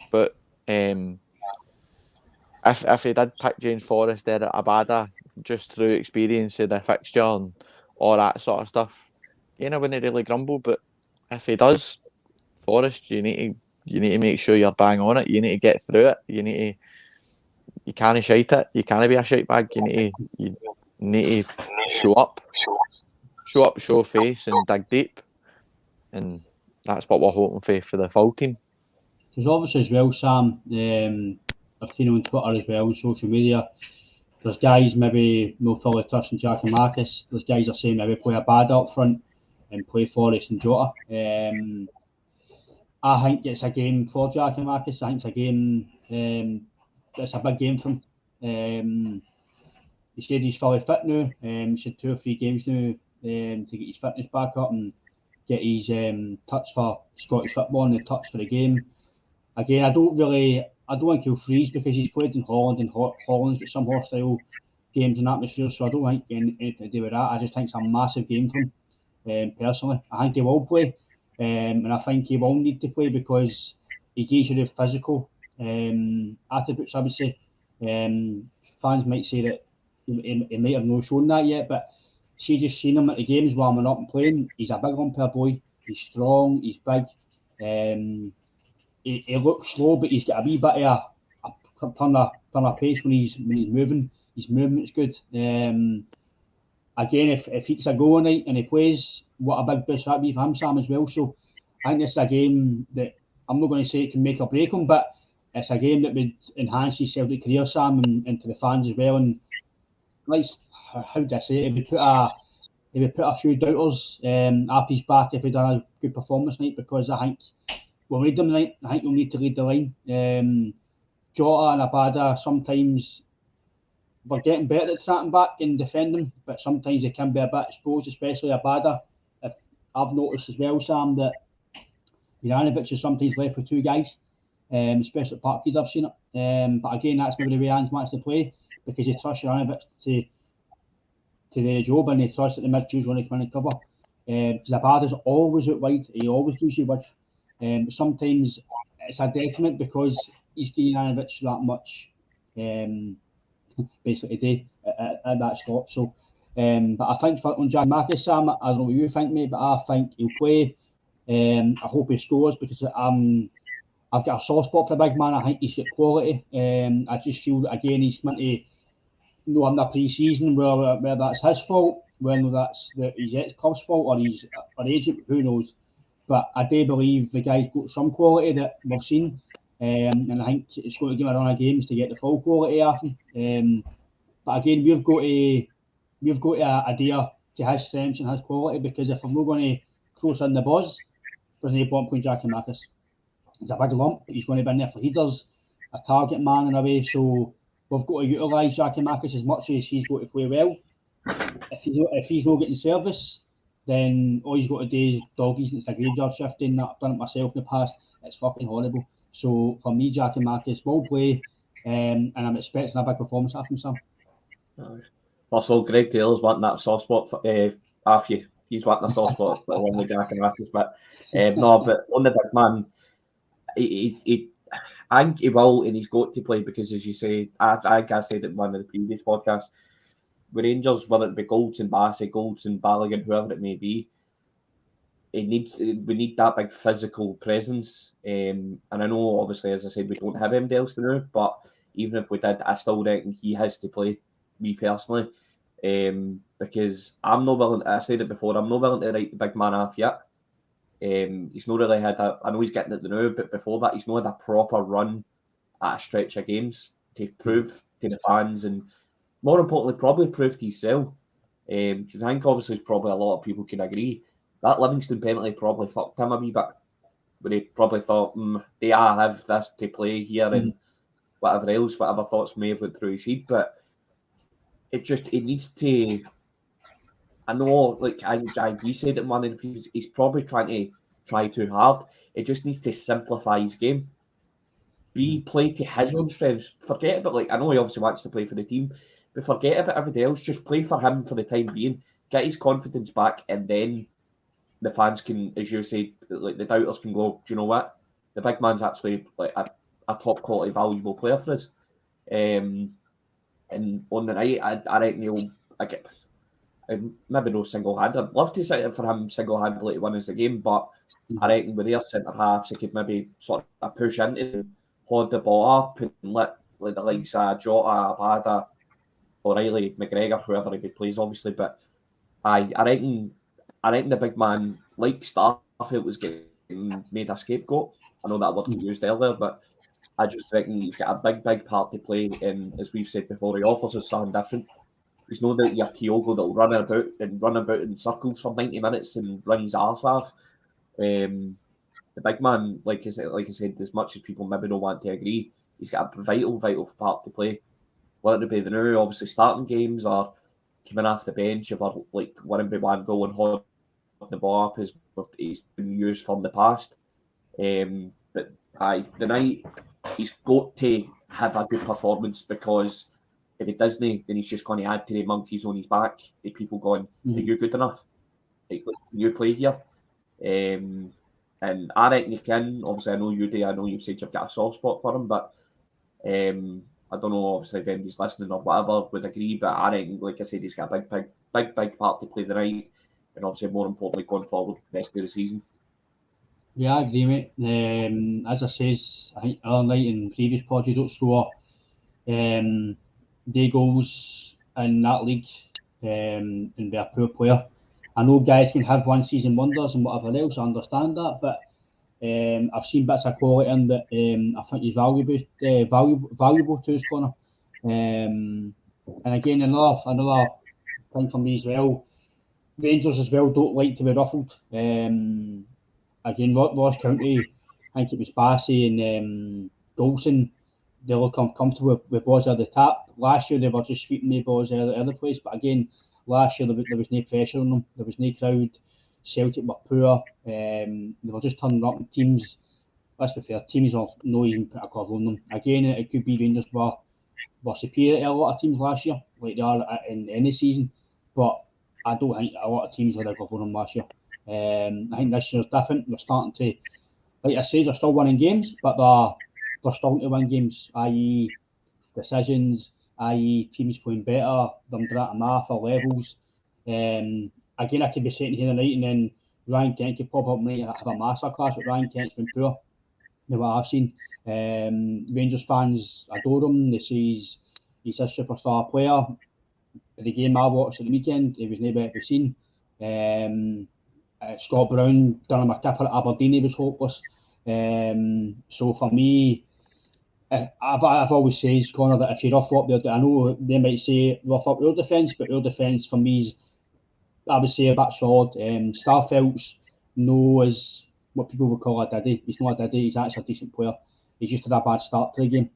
But if he did pick James Forrest there at Abada, just through experience of the fixture and all that sort of stuff, I wouldn't really grumble. But if he does Forrest, you need to make sure you're bang on it. You need to get through it. You can't shite it. You can't be a shite bag. You need to show up, show face, and dig deep. And that's what we're hoping for the full team. Because obviously as well, Sam, I've seen on Twitter as well, on social media, there's guys maybe no fully trusting Giakoumakis. There's guys are saying maybe play Abada up front and play Forrest and Jota. I think it's a game for Giakoumakis. I think it's a game, it's a big game for him. He said he's fully fit now. He's had 2 or 3 games now to get his fitness back up and get his touch for Scottish football and the touch for the game. Again, I don't think he'll freeze because he's played in Holland and Holland's got some hostile games and atmosphere, so I don't think anything to do with that. I just think it's a massive game for him, personally. I think he will play, and I think he will need to play because he gives you the physical attributes, I would say. Fans might say that he might have not shown that yet, but just seeing him at the games warming up and playing, he's a big lump of boy. He's strong, he's big. He looks slow, but he's got a wee bit of a turn of pace when he's moving. His movement's good. Again, if he's a goal night and he plays, what a big boost that be for him, Sam, as well. So I think this is a game that I'm not going to say it can make or break him, but it's a game that would enhance his Celtic career, Sam, and to the fans as well. And like, how do I say it? He would put a few doubters after his back if he'd done a good performance tonight, because I think we'll need them tonight. I think we'll need to lead the line. Jota and Abada, sometimes we're getting better at starting back and defending, but sometimes they can be a bit exposed, especially Abada. If I've noticed as well, Sam, that Juranovic is sometimes left with 2 guys, especially at Parkhead, I've seen it. But again, that's maybe the way Ange wants to play, because he trusts Juranovic to the job, and he trusts that the midfield's going to come in and cover. Because Abada's always out wide, he always gives you width. Sometimes it's a detriment because he's giving Juranovic that much basically today at that stop. So, but I think on Giakoumakis, Sam, I don't know what you think, mate, but I think he'll play. I hope he scores, because I've got a soft spot for the big man. I think he's got quality. I just feel that, again, he's meant to in the pre-season where that's his fault, whether that's his ex-club's fault or his agent, who knows. But I do believe the guy's got some quality that we've seen, and I think it's going to give him a run of games to get the full quality off him. But again, we've got to adhere to his strengths and his quality, because if we're not going to close in the buzz, there's no point playing Giakoumakis. He's a big lump. He's going to be in there for headers, a target man in a way. So we've got to utilise Giakoumakis as much as he's got to play well. If he's not getting service, then all he's got to do is doggies, and it's a graveyard shifting. I've done it myself in the past. It's fucking horrible. So for me, Giakoumakis will play, and I'm expecting a big performance after him, Sam. Also, Greg Taylor's wanting that soft spot for half you. He's wanting a soft spot along with Giakoumakis, but no. But on the big man, I think he will, and he's got to play, because, as you say, I said it in one of the previous podcasts, with Rangers, whether it be Goldson, Bassey, Goldson, Balogun, whoever it may be, we need that big physical presence. And I know, obviously, as I said, we don't have anybody else to do, but even if we did, I still reckon he has to play, me personally, because I'm not willing, I said it before, I'm not willing to write the big man off yet. He's not really had I know he's getting it now, but before that, he's not had a proper run at a stretch of games to prove to the fans and more importantly, probably proved himself. Because I think obviously probably a lot of people can agree that Livingston penalty probably fucked him a wee bit. Where he probably thought, do I have this to play here and whatever else, whatever thoughts may have went through his head. But it needs to. I know, like you said in one of the previous, he's probably try too hard. It just needs to simplify his game. Play to his own strengths. Forget about, like, I know he obviously wants to play for the team, but forget about everything else. Just play for him for the time being. Get his confidence back, and then the fans can, as you say, like the doubters can go, do you know what? The big man's actually like a top quality, valuable player for us. And on the night, I reckon he'll maybe no single handed. I'd love to sit it for him single handedly to win us the game, but I reckon with their centre halves, he could maybe sort of push into, hold the ball up, and let like the likes of Jota, Abada, O'Reilly, McGregor, whoever he plays, obviously. But I reckon the big man, like Starfield, was getting made a scapegoat. I know that word was used earlier, but I just reckon he's got a big part to play. And as we've said before, he offers us something different. He's not that your Kyogo that'll run about in circles for 90 minutes and run his arse off. The big man, like I said, as much as people maybe don't want to agree, he's got a vital part to play. Whether it be the new, obviously starting games or coming off the bench, if like winning by one goal and holding the ball up is what he's been used from the past. But the night he's got to have a good performance, because if he doesn't, then he's just going to add to the monkeys on his back. The people going, are you good enough? Like, can you play here? And I reckon you can. Obviously, I know you do. I know you've said you've got a soft spot for him, but I don't know, obviously, if anybody's listening or whatever would agree, but I reckon, like I said, he's got a big part to play the night, and obviously, more importantly, going forward the rest of the season. Yeah, I agree, mate. As I says, I think earlier night in previous pods, you don't score day goals in that league and be a poor player. I know guys can have one season wonders and whatever else, I understand that, but I've seen bits of quality in that I think he's valuable to his corner. And again, another thing for me as well, Rangers as well don't like to be ruffled. Again, Ross County, I think it was Bassey and Golson, they look comfortable with balls at the tap. Last year they were just sweeping the balls out of the other place, but again, last year there was no pressure on them. There was no crowd. Celtic were poor. They were just turning up. Teams, let's be fair, teams will not even put a cover on them. Again, it could be Rangers were superior to a lot of teams last year, like they are in any season, but I don't think a lot of teams would have covered them last year. I think this year's different. They're starting to, like I say, they're still winning games, but they're starting to win games, i.e. decisions, i.e. teams playing better, them dratting off or levels. Again, I could be sitting here tonight and then Ryan Kent could pop up and have a masterclass, but Ryan Kent's been poor, what I've seen. Rangers fans adore him. They say he's a superstar player. The game I watched at the weekend, he was never to be seen. Scott Brown done him a tipper at Aberdeen, he was hopeless. So for me, I've always said, Connor, that if you rough up their, I know they might say rough up your defence, but your defence for me is, I would say, a bit solid. Starfelt's is what people would call a diddy. He's not a diddy, he's actually a decent player. He's just had a bad start to the game.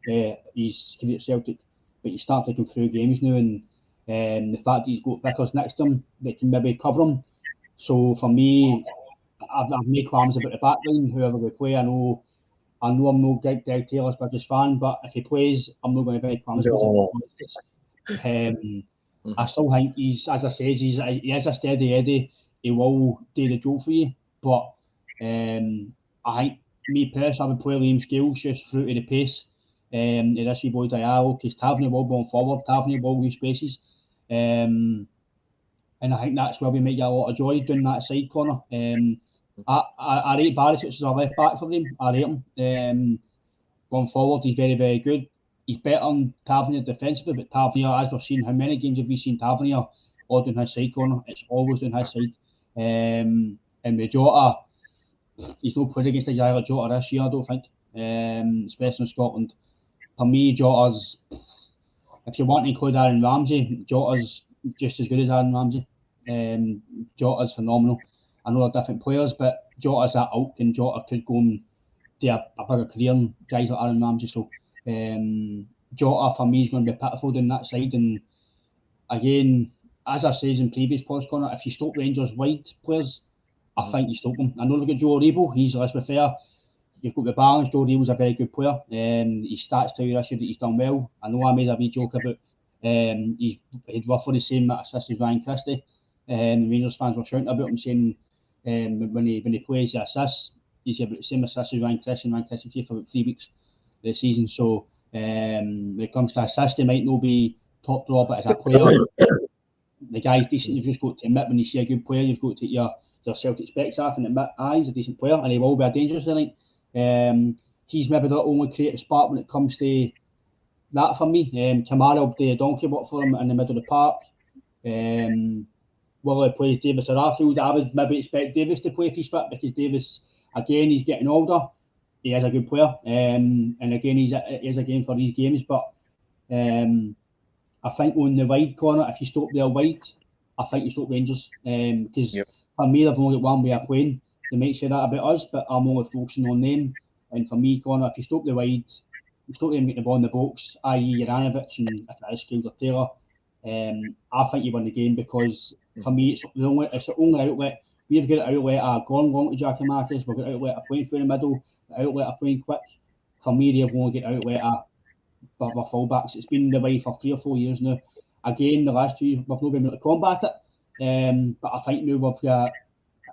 He's career at Celtic, but he's started taking through games now, and the fact that he's got Vickers next to him that can maybe cover him. So for me, I've no qualms about the back line, whoever we play. I know I'm no Greg Taylor's biggest fan, but if he plays, I'm not going to be qualms about it. I still think he's, as I say, he is a steady Eddie. He will do the job for you. But I think, me personally, I would play Liam Scales just through to the pace. This wee boy Diallo, because Tavernier will go forward, Tavernier will leave spaces. And I think that's where we might get a lot of joy doing that side corner. I rate Barisic as a left back for them. I rate him. Going forward, he's very, very good. He's better on Tavernier defensively, but Tavernier, as we've seen, how many games have we seen Tavernier all down his side corner? It's always down his side. And with Jota, he's not played against a guy like Jota this year, I don't think, especially in Scotland. For me, Jota's if you want to include Aaron Ramsey, Jota's just as good as Aaron Ramsey. Jota's phenomenal. I know they're different players, but Jota's that ilk, and Jota could go and do a bigger career than guys like Aaron Ramsey. So Jota for me is going to be pitiful down that side. And again, as I said in previous pods, Connor, if you stop Rangers wide players, I think you stop them. I know look at Joe Aribo, let's be fair, you've got the balance. Joe Aribo's a very good player. His stats tell you this year that he's done well. I know I made a wee joke about he'd roughly the same assists as Ryan Christie. Rangers fans were shouting about him, saying when he plays the assists, he's about the same assists as Ryan Christie, and Ryan Christie played for about 3 weeks this season. So when it comes to assists, he might not be top draw, but as a player, the guy's decent. You've just got to admit when you see a good player, you've got to take your Celtic specs off and admit, he's a decent player, and he will be a dangerous tonight. He's maybe the only creative spark when it comes to that for me. Kamara will do a donkey work for him in the middle of the park. Whether he plays Davis or Arfield, I would maybe expect Davis to play if he's fit, because Davis, again, he's getting older. He is a good player, and again, he is a game for these games. But I think on the wide corner, if you stop there wide, I think you stop Rangers, because for me, they've only got one way of playing. They might say that about us, but I'm only focusing on them. And for me, Connor, if you stop the wide, you stop them getting the ball in the box, i.e. Juranovic, and if it is Scales or Taylor, I think you win the game, because for me, it's the only outlet. We've got an outlet of going long to Giakoumakis, we've got an outlet of playing through the middle, an outlet of playing quick. For me, they've only got an outlet of our fullbacks. It's been the way for 3 or 4 years now. Again, the last 2 years, we've not been able to combat it. But I think now we've got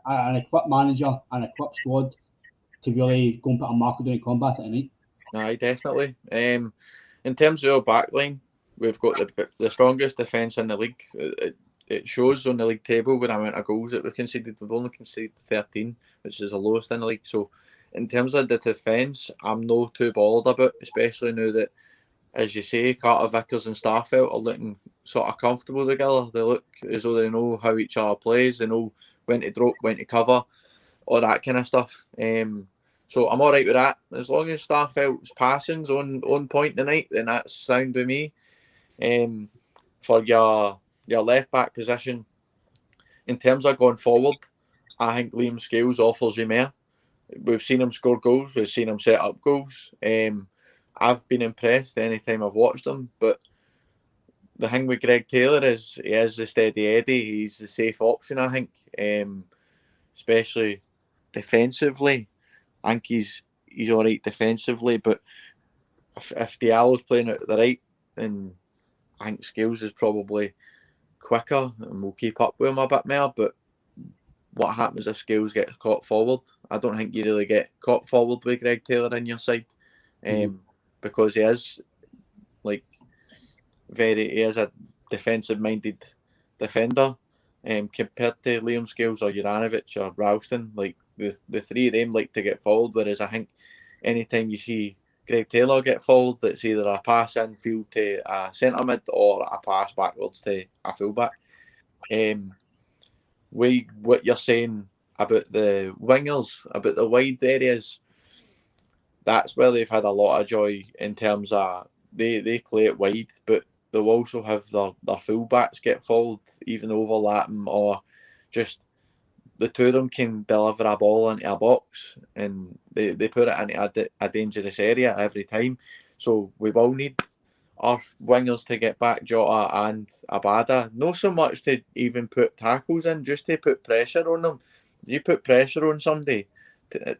an equipped manager and equipped squad to really go and put a marker down and combat it tonight. Aye, definitely. In terms of our backline, we've got the strongest defence in the league. It shows on the league table with the amount of goals that we've conceded. We've only conceded 13, which is the lowest in the league. So in terms of the defence, I'm not too bothered about, especially now that, as you say, Carter, Vickers and Starfelt are looking sort of comfortable together. They look as though they know how each other plays. They know when to drop, when to cover, all that kind of stuff. So I'm all right with that. As long as Starfelt's passing's on point tonight, then that's sound with me. For your left back position, in terms of going forward, I think Liam Scales offers you more. We've seen him score goals. We've seen him set up goals. I've been impressed anytime I've watched him. But the thing with Greg Taylor is he is the steady Eddie. He's the safe option, I think. Especially defensively. I think he's all right defensively. But if Diallo's playing out the right, then I think Scales is probably quicker and will keep up with him a bit more. But what happens if Scales gets caught forward? I don't think you really get caught forward with Greg Taylor in your side, because he is he is a defensive-minded defender, compared to Liam Scales or Juranovic or Ralston. Like the three of them like to get forward, whereas I think anytime you see Greg Taylor get forward, it's either a pass infield to a centre mid or a pass backwards to a fullback. What you're saying about the wingers, about the wide areas, that's where they've had a lot of joy in terms of they play it wide, but they'll also have their fullbacks get forward, even overlap them, or just the two of them can deliver a ball into a box and they put it into a dangerous area every time. So we will need our wingers to get back, Jota and Abada. Not so much to even put tackles in, just to put pressure on them. You put pressure on somebody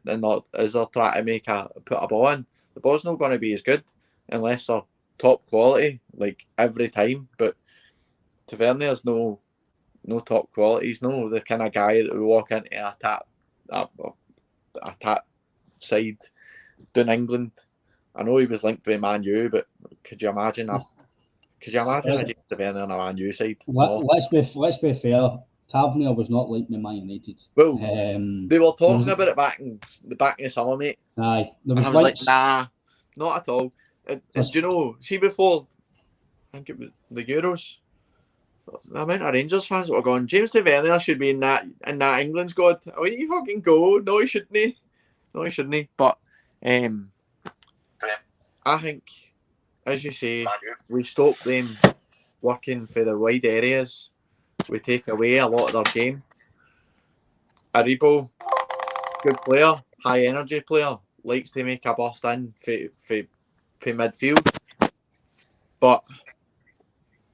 and not as they're trying to put a ball in, the ball's not going to be as good unless they're top quality, like every time. But Tavernier's no top quality. He's no the kind of guy that will walk into a tap side down England. I know he was linked with Man U, but could you imagine a James Tavernier on a Man U side? Let's be fair. Tavernier was not linked with Man United. Well, they were talking about it back in the summer, mate. Aye, and I was like, nah, not at all. And do you know, see before, I think it was the Euros, the amount of Rangers fans that were going, James Tavernier should be in that England squad. Oh, you fucking go. No, he shouldn't. But I think as you say, we stop them working for the wide areas. We take away a lot of their game. Aribo, good player, high energy player, likes to make a burst in for midfield. But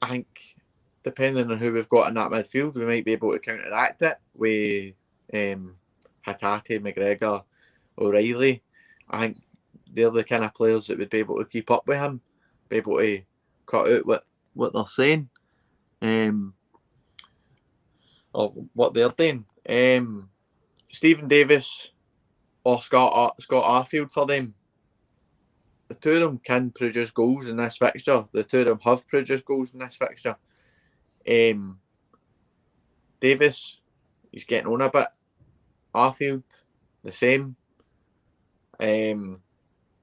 I think depending on who we've got in that midfield, we might be able to counteract it with Hatate, McGregor, O'Reilly. I think they're the kind of players that would be able to keep up with him, be able to cut out what they're saying, or what they're doing. Stephen Davis or Scott Arfield for them. The two of them can produce goals in this fixture. The two of them have produced goals in this fixture. Davis, he's getting on a bit. Arfield, the same. I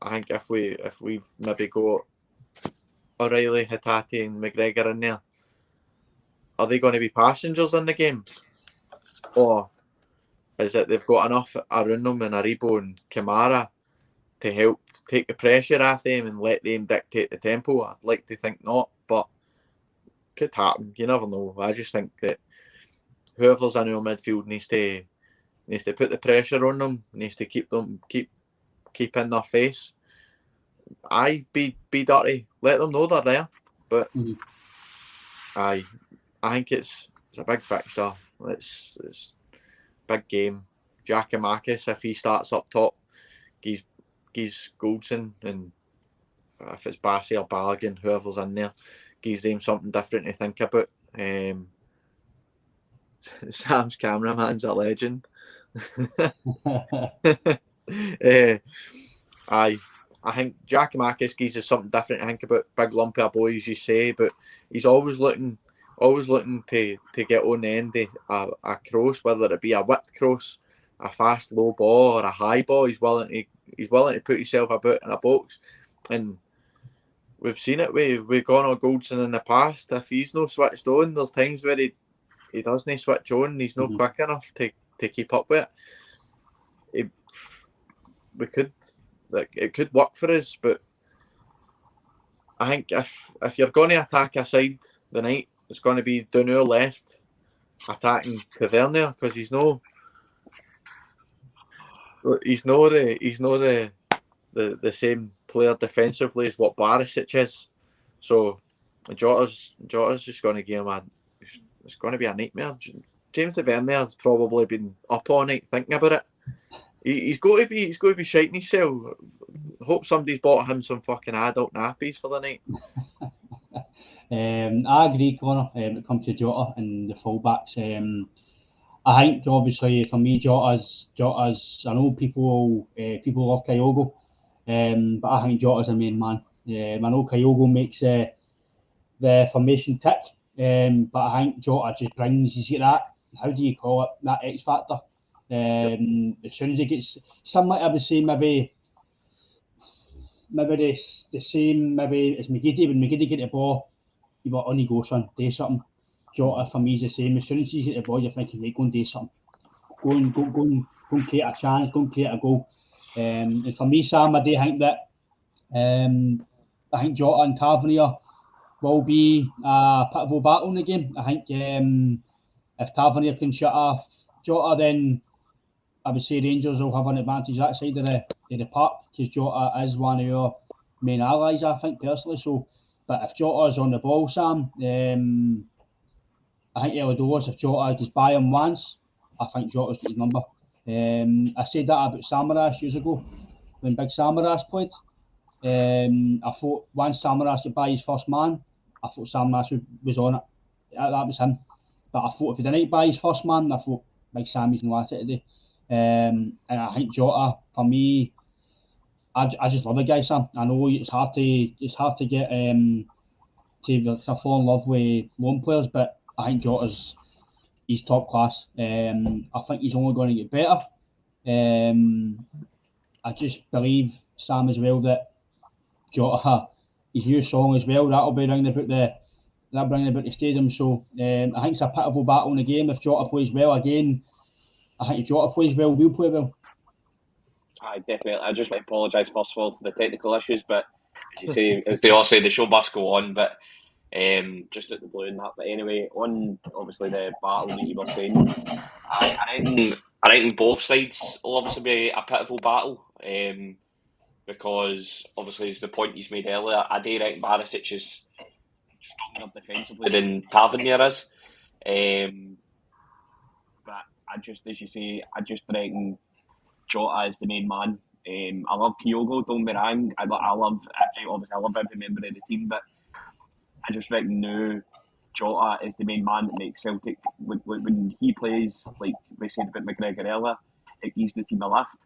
think if we've maybe got O'Reilly, Hatate and McGregor in there, are they going to be passengers in the game? Or is it they've got enough around them and Aribo and Kamara to help take the pressure off them and let them dictate the tempo? I'd like to think not, but could happen. You never know. I just think that whoever's in our midfield needs to put the pressure on them, needs to keep in their face. Be dirty, let them know they're there. But I think it's a big fixture. It's a big game. Giacomakis, if he starts up top, he's Goldson, and if it's Bassey or Balogun, whoever's in there, gives them something different to think about. Sam's cameraman's a legend. I think Giacomakis gives us something different to think about. Big lumpy a boy, as you say, but he's always looking to get on the end of a cross, whether it be a whipped cross, a fast low ball, or a high ball. He's willing to put himself about in a box, and we've seen it with Connor Goldson in the past. If he's not switched on, there's times where he doesn't switch on, and he's not quick enough to keep up with it. It could work for us, but I think if you're going to attack a side the night, it's going to be down our left attacking Tavernier, because he's not the same player defensively as what Barisic is. So Jota's just going to give him it's going to be a nightmare. James Tavernier's probably been up all night thinking about it. He's got to be shiting himself. Hope somebody's bought him some fucking adult nappies for the night. I agree, Connor, when it comes to Jota and the fullbacks. I think, obviously, for me, Jota's. I know people love Kyogo, but I think Jota's a main man. I know Kyogo makes the formation tick, but I think Jota just brings. He's got that. How do you call it? That X factor. As soon as he gets, somewhat, I would say maybe the same maybe as McGiddy. When McGiddy get the ball, you want on he go, son, do something. Jota for me is the same. As soon as you hit the ball, you're thinking, right, go and do something. Go and create a chance, go and create a goal. And for me, Sam, I do think that I think Jota and Tavernier will be a pivotal battle in the game. I think if Tavernier can shut off Jota, then I would say Rangers will have an advantage that side of the park, because Jota is one of your main allies, I think, personally. So, but if Jota is on the ball, Sam, I think early doors, if Jota gets by him once, I think Jota's got his number. I said that about Samaras years ago when Big Samaras played. I thought once Samaras got by his first man, I thought Samaras was on it. That was him. But I thought if he didn't buy his first man, I thought Big Sammy's not at it today. And I think Jota, for me, I just love the guy, Sam. I know it's hard to get to fall in love with lone players, but I think he's top class. I think he's only going to get better. I just believe, Sam, as well, that Jota, his new song as well, that'll be ringing about the stadium. So I think it's a pitiful battle in the game. If Jota plays well again, I think if Jota plays well, we'll play well. Definitely. I just want to apologise first of all for the technical issues, but as you say, as they all say, the show must go on. But just at the blue and that. But anyway, on obviously the battle that you were saying, I reckon both sides will obviously be a pitiful battle. Because obviously, as the point he's made earlier, I do reckon Barisic is stronger defensively than Tavernier is. But I just, as you say, I just reckon Jota is the main man. I love Kyogo, don't be wrong. I love every member of the team, but I just reckon now Jota is the main man that makes Celtic when he plays, like we said about McGregor earlier, it gives the team a lift.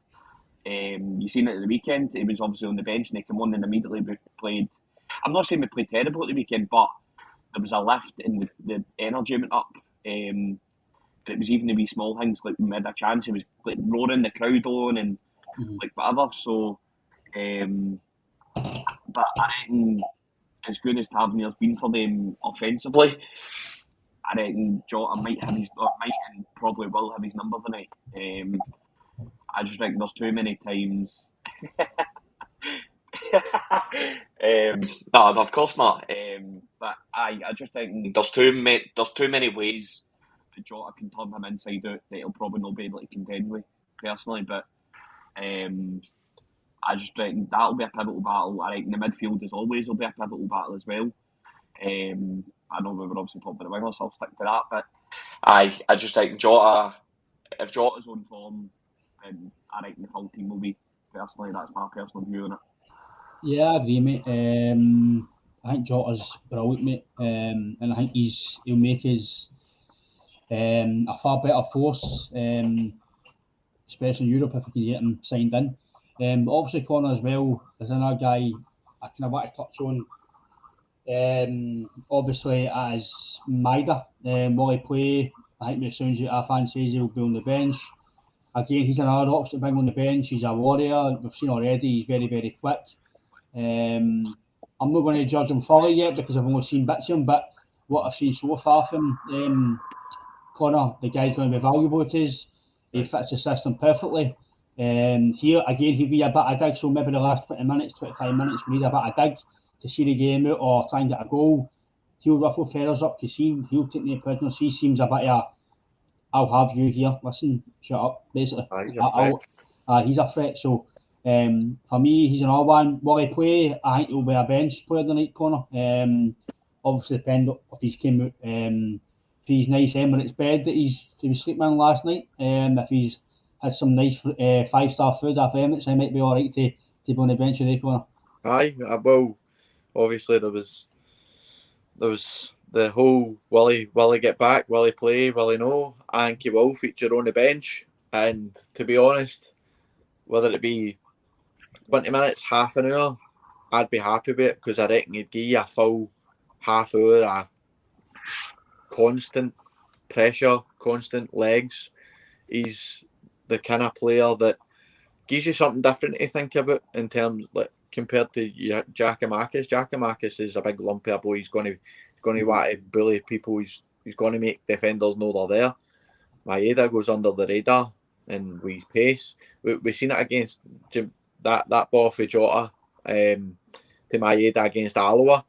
You seen it at the weekend. He was obviously on the bench and he came on and immediately we played. I'm not saying we played terrible at the weekend, but there was a lift and the energy went up. And it was even the wee small things, like when we had a chance, he was like roaring the crowd on and like whatever. So, but I reckon as good as Tavernier's been for them offensively, I reckon Jota might and probably will have his number tonight. I just think there's too many times. No, of course not. But I just think there's too many ways that Jota can turn him inside out that he'll probably not be able to contend with personally. But I just reckon that'll be a pivotal battle. I reckon the midfield, as always, will be a pivotal battle as well. I know we were obviously talking about the wingers, so I'll stick to that. But I just think Jota, if Jota's on form, then I reckon the full team will be. Personally, that's my personal view on it. Yeah, I agree, mate. I think Jota's brilliant, mate. And I think he'll make us a far better force, especially in Europe if we can get him signed in. But obviously, Connor as well is another guy I kind of want to touch on. Obviously, as Maida, will he play? I think as soon as our fan says he'll be on the bench. Again, he's another option to bring on the bench. He's a warrior. We've seen already. He's very, very quick. I'm not going to judge him fully yet because I've only seen bits of him. But what I've seen so far from Connor, the guy's going to be valuable to us. He fits the system perfectly. Here again, he'll be a bit of dig. So maybe the last 20 minutes, 25 minutes, we need a bit of dig to see the game out or try and get a goal. He'll ruffle feathers up because he'll take the prisoners. He seems a bit of I'll have you here. Listen, shut up. Basically, he's a threat. So for me, he's another one. Will he play? I think he'll be a bench player tonight, Connor. Obviously, depend if he's came out for his nice Emirates bed that he was sleeping in last night. If he's had some nice 5-star food off Emirates, I might be all right to be on the bench today, Connor. Aye, well, obviously there was the whole will he get back, will he play, will he no? I think he will feature on the bench. And to be honest, whether it be 20 minutes, half an hour, I'd be happy with it because I reckon he'd give you a full half hour of constant pressure, constant legs. He's the kind of player that gives you something different to think about in terms like compared to Giakoumakis. Giakoumakis is a big lumpy boy. He's going to want to bully people. He's going to make defenders know they're there. Maeda goes under the radar and with his pace. We've seen it against that ball for Jota to Maeda against Aloha.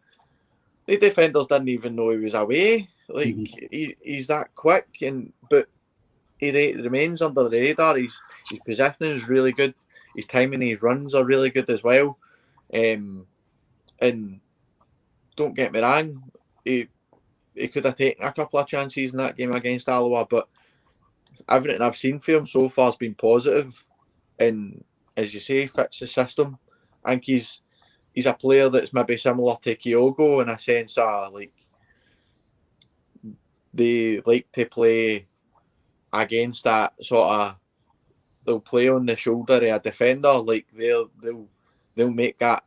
The defenders didn't even know he was away. Like he's that quick, but he remains under the radar. His positioning is really good. His timing, his runs are really good as well. And don't get me wrong, he could have taken a couple of chances in that game against Aloha, but everything I've seen for him so far has been positive. And as you say, fits the system. I think he's a player that's maybe similar to Kyogo in a sense of like they like to play against that sort of. They'll play on the shoulder of a defender, like they'll make that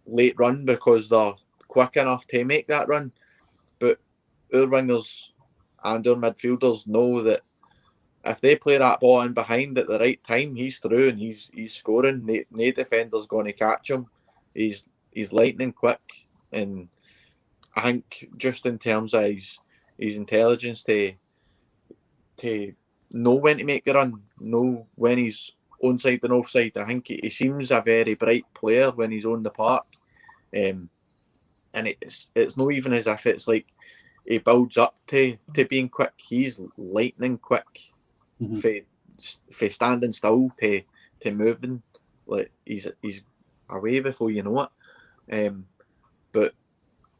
late run because they're quick enough to make that run. But our wingers and our midfielders know that if they play that ball in behind at the right time, he's through and he's scoring. No defender's going to catch him. He's lightning quick, and I think just in terms of his intelligence to know when to make the run, know when he's onside and offside. I think he seems a very bright player when he's on the park. and it's not even as if it's like he builds up to being quick. He's lightning quick, for standing still to moving. Like he's away before you know it. But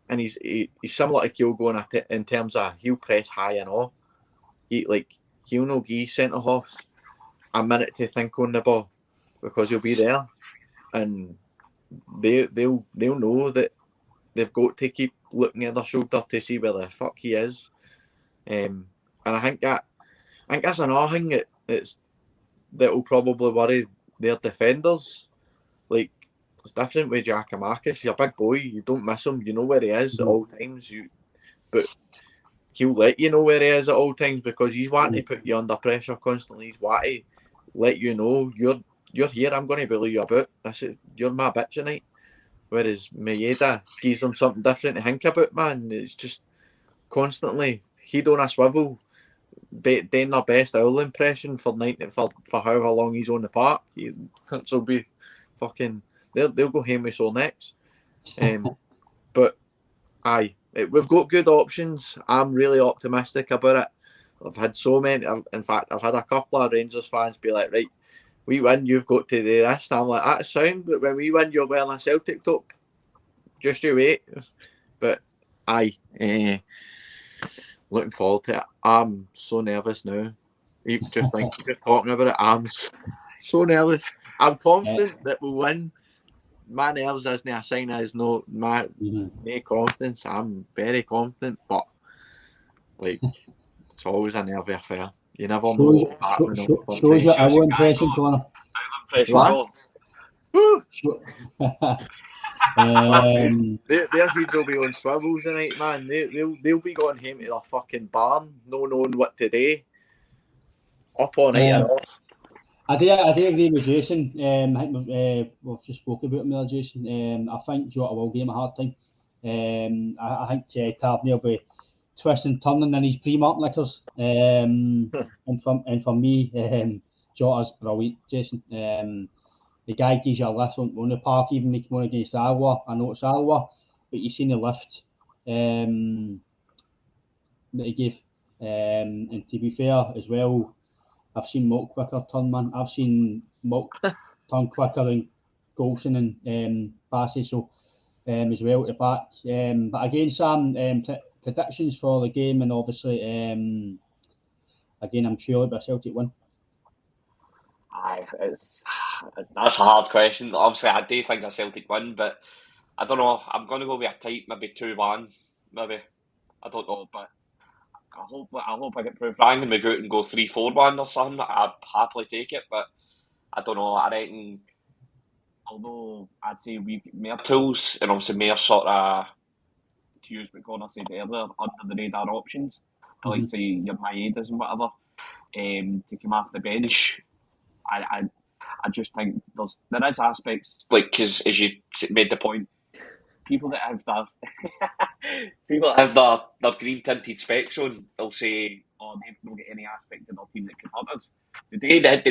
and he's similar to Kyogo in terms of he'll press high and all. He'll not give centre halves a minute to think on the ball because he'll be there, and they'll know that they've got to keep looking at their shoulder to see where the fuck he is. And I think that's another thing that'll probably worry their defenders. Like, it's different with Giacomakis. You're a big boy, you don't miss him, you know where he is at all times. But he'll let you know where he is at all times because he's wanting to put you under pressure constantly. He's wanting to let you know you're here, I'm going to bully you about. You're my bitch tonight. Whereas Maeda gives them something different to think about, man. It's just constantly head on a swivel, doing their best owl impression for however long he's on the park. Cunts will be fucking. They'll go home with sore necks. But aye, we've got good options. I'm really optimistic about it. I've had so many. In fact, I've had a couple of Rangers fans be like, right, we win, you've got to do this. I'm like, that's sound, but when we win, you're wearing a Celtic top. Just you wait. But aye, looking forward to it. I'm so nervous now. Just talking about it, I'm so nervous. I'm confident that we'll win. My nerves isn't a sign as no confidence. I'm very confident, but like it's always a nervy affair. You never know what's happening. Shows your owl impression, Connor. Their heads will be on swivels tonight, man. They'll be going home to their fucking barn, no knowing what to do. Up all night. I do agree with Jason. I think we've just spoken about him there, Jason. I think Jota will give him a hard time. I think Tavernier will be twisting and turning in his pre-mark knickers. And for me, Jota's brilliant, Jason. The guy gives you a lift on the park, even making one against Alloa. I know it's Alloa, but you've seen the lift that he gave. And to be fair as well, I've seen Mock quicker turn, man. I've seen Mock turn quicker than Golson and passes, so as well at the back. But again, Sam, predictions for the game, and obviously, again, I'm sure it'll be a Celtic win. Aye, that's a hard question. Obviously, I do think a Celtic win, but I don't know. I'm going to go with a tight, maybe 2-1, maybe. I don't know, but I hope I get proved wrong and we go out and go 3-4-1 or something. I'd happily take it, but I don't know. I reckon, although I'd say we've got more tools and obviously more sort of, to use what Connor said earlier, under the radar options, like say your Maedas and whatever, to come off the bench. I just think there is aspects, like, because as you made the point, people that have their green tinted specs on, they'll say, oh, they've not got any aspect of their team that can hurt us.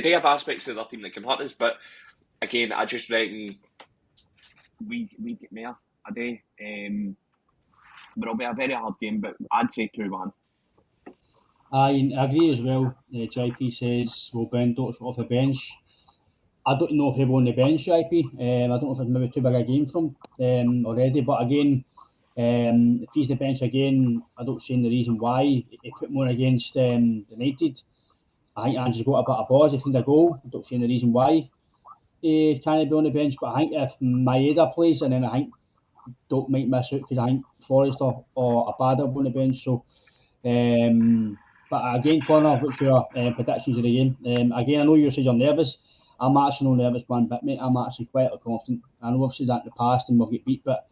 They have aspects of their team that can hurt us, but again, I just reckon we get more a day. But it'll be a very hard game, but I'd say 2-1. I agree as well. JP says we'll bend off the bench. I don't know if he'll be on the bench, JP. I don't know if it's maybe too big a game from already. But again, if he's the bench again, I don't see any reason why he put him on against United. I think Ange's got a bit of balls. If he's a goal, I don't see any reason why he can't be on the bench. But I think if Maeda plays, and then I think Doak might miss out because I think Forrester or Abada will be on the bench. So. But again, Connor, what's your predictions of the game? Again, I know you said you're nervous. I'm actually not nervous one bit, mate. I'm actually quite confident. I know I've said that in the past and we'll get beat, but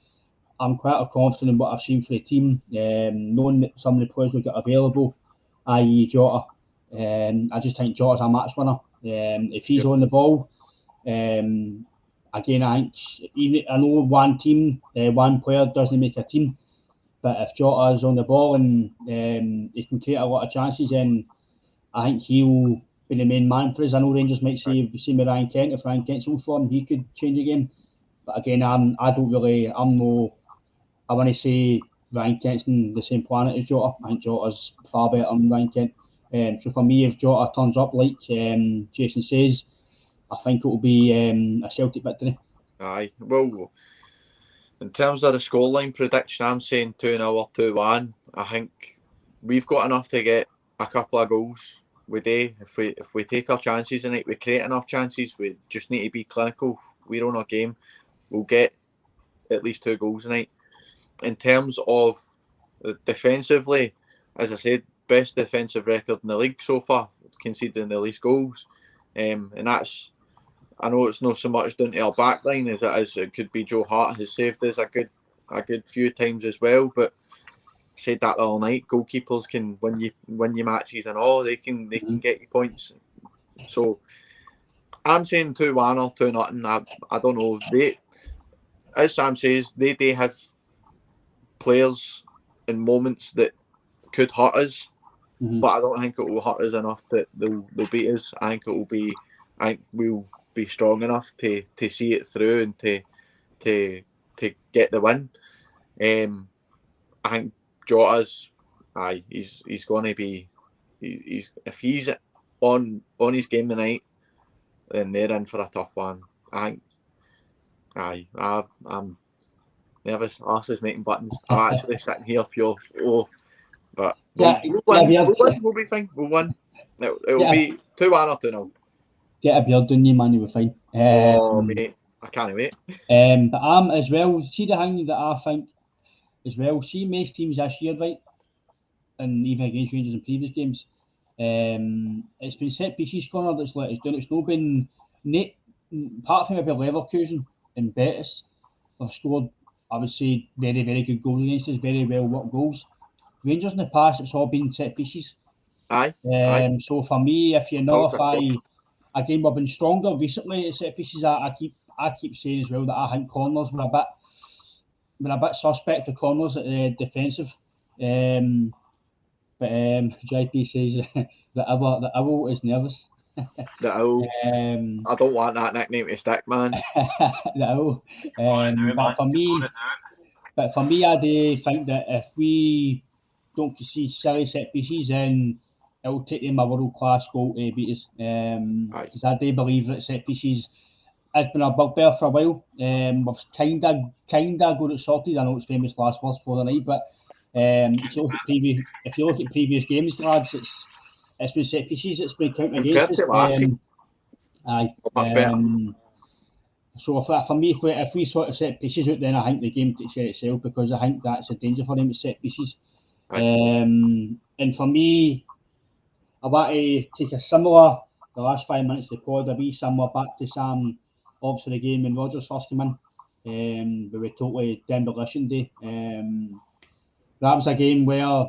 I'm quite confident in what I've seen for the team. Knowing that some of the players will get available, i.e. Jota. I just think Jota's a match winner. If he's on the ball, again, I think I know one team, one player doesn't make a team. But if Jota is on the ball and he can create a lot of chances, then I think he'll be the main man for us. I know Rangers might say, we've seen with Ryan Kent, if Ryan Kent's on form, he could change the game. But again, I'm no. I want to say Ryan Kent's in the same planet as Jota. I think Jota's far better than Ryan Kent. So for me, if Jota turns up like Jason says, I think it will be a Celtic victory. Aye, well, in terms of the scoreline prediction, I'm saying 2-0 or 2-1. I think we've got enough to get a couple of goals. If we take our chances in it, we create enough chances. We just need to be clinical. We're on our game. We'll get at least 2 goals tonight. In terms of defensively, as I said, best defensive record in the league so far, conceding the least goals, and that's. I know it's not so much down to our backline as it is. It could be Joe Hart has saved us a good few times as well. But I said that all night. Goalkeepers can win you matches and all. They can get you points. So I'm saying 2-1 or 2-0. I don't know. They, as Sam says, they have players in moments that could hurt us, but I don't think it will hurt us enough that they'll beat us. I think we'll be strong enough to see it through and to get the win. I think Jota's he's going to be if he's on his game tonight, then they're in for a tough one. I think I'm nervous. Arse is making buttons. I'm actually sitting here pure. But we'll win. We'll be fine. We'll win. It'll be 2-1 or 2-0. Get a beard on you, man, you'll be fine. Mate, I can't wait. But I'm as well, see the thing that I think as well, see most teams this year, right, and even against Rangers in previous games, it's been set pieces corner that's let us down. It's not been, apart from maybe Leverkusen and Betis, have scored, I would say, very, very good goals against us, very well worked goals. Rangers in the past, it's all been set pieces. Aye. So for me, if you nullify, again, we've been stronger recently at set pieces. I keep saying as well that I think corners were a bit suspect for corners at defensive. But JP says the owl is nervous. The owl. I don't want that nickname to stick, man. The owl. But for me, I do think that if we don't concede silly set pieces, then it'll take them a world-class goal to beat us. Because I do believe that set pieces has been a bugbear for a while. We've kind of got it sorted. I know it's famous last words for the night, but if you look at previous games, lads, it's been set pieces. It's been counting against us. So for me, if we sort of set pieces out, then I think the game takes care of itself, because I think that's a danger for them at set pieces. And for me, I want to take a similar, the last 5 minutes of the pod, a wee similar back to Sam, obviously the game when Rodgers first came in, we were totally demolition day. That was a game where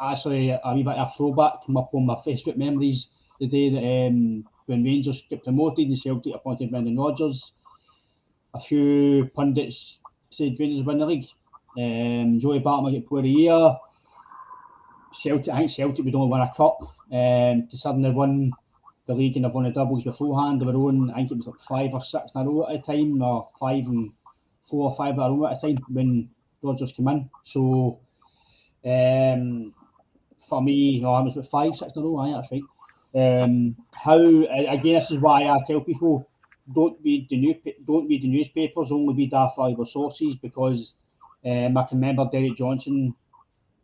actually a wee bit of a throwback came up on my Facebook memories the day that when Rangers got promoted and Celtic appointed Brendan Rodgers. A few pundits said Rangers win the league. Joey Bartman got player of the year. I think Celtic would only win a cup. Considering they've won the league and they've won the doubles beforehand, they were on, I think it was like 5 or 6 in a row at a time, or 4 or 5 in a row at a time when Rodgers came in. So for me, I was about 5, 6 in a row. I think that's right. Again, this is why I tell people don't read the newspapers, only read our valuable sources, because I can remember Derek Johnson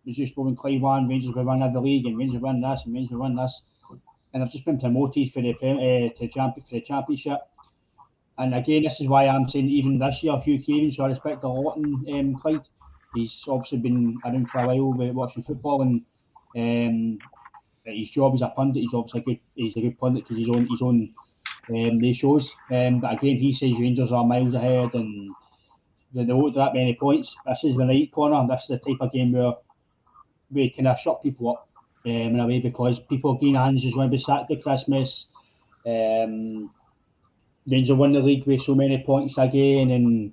was just going Clyde one, Rangers will win the league, and Rangers win this, and Rangers will win this, and they've just been promoted for the championship. And again, this is why I'm saying even this year, Hugh Keevins, who I respect a lot in Clyde, he's obviously been around for a while watching football, and his job as a pundit, he's obviously a good pundit because he's on these shows. But again, he says Rangers are miles ahead and they won't do that many points. This is the right corner. This is the type of game where we kind of shut people up in a way, because people again, Ange is going to be sacked at Christmas. Rangers won the league with so many points again, and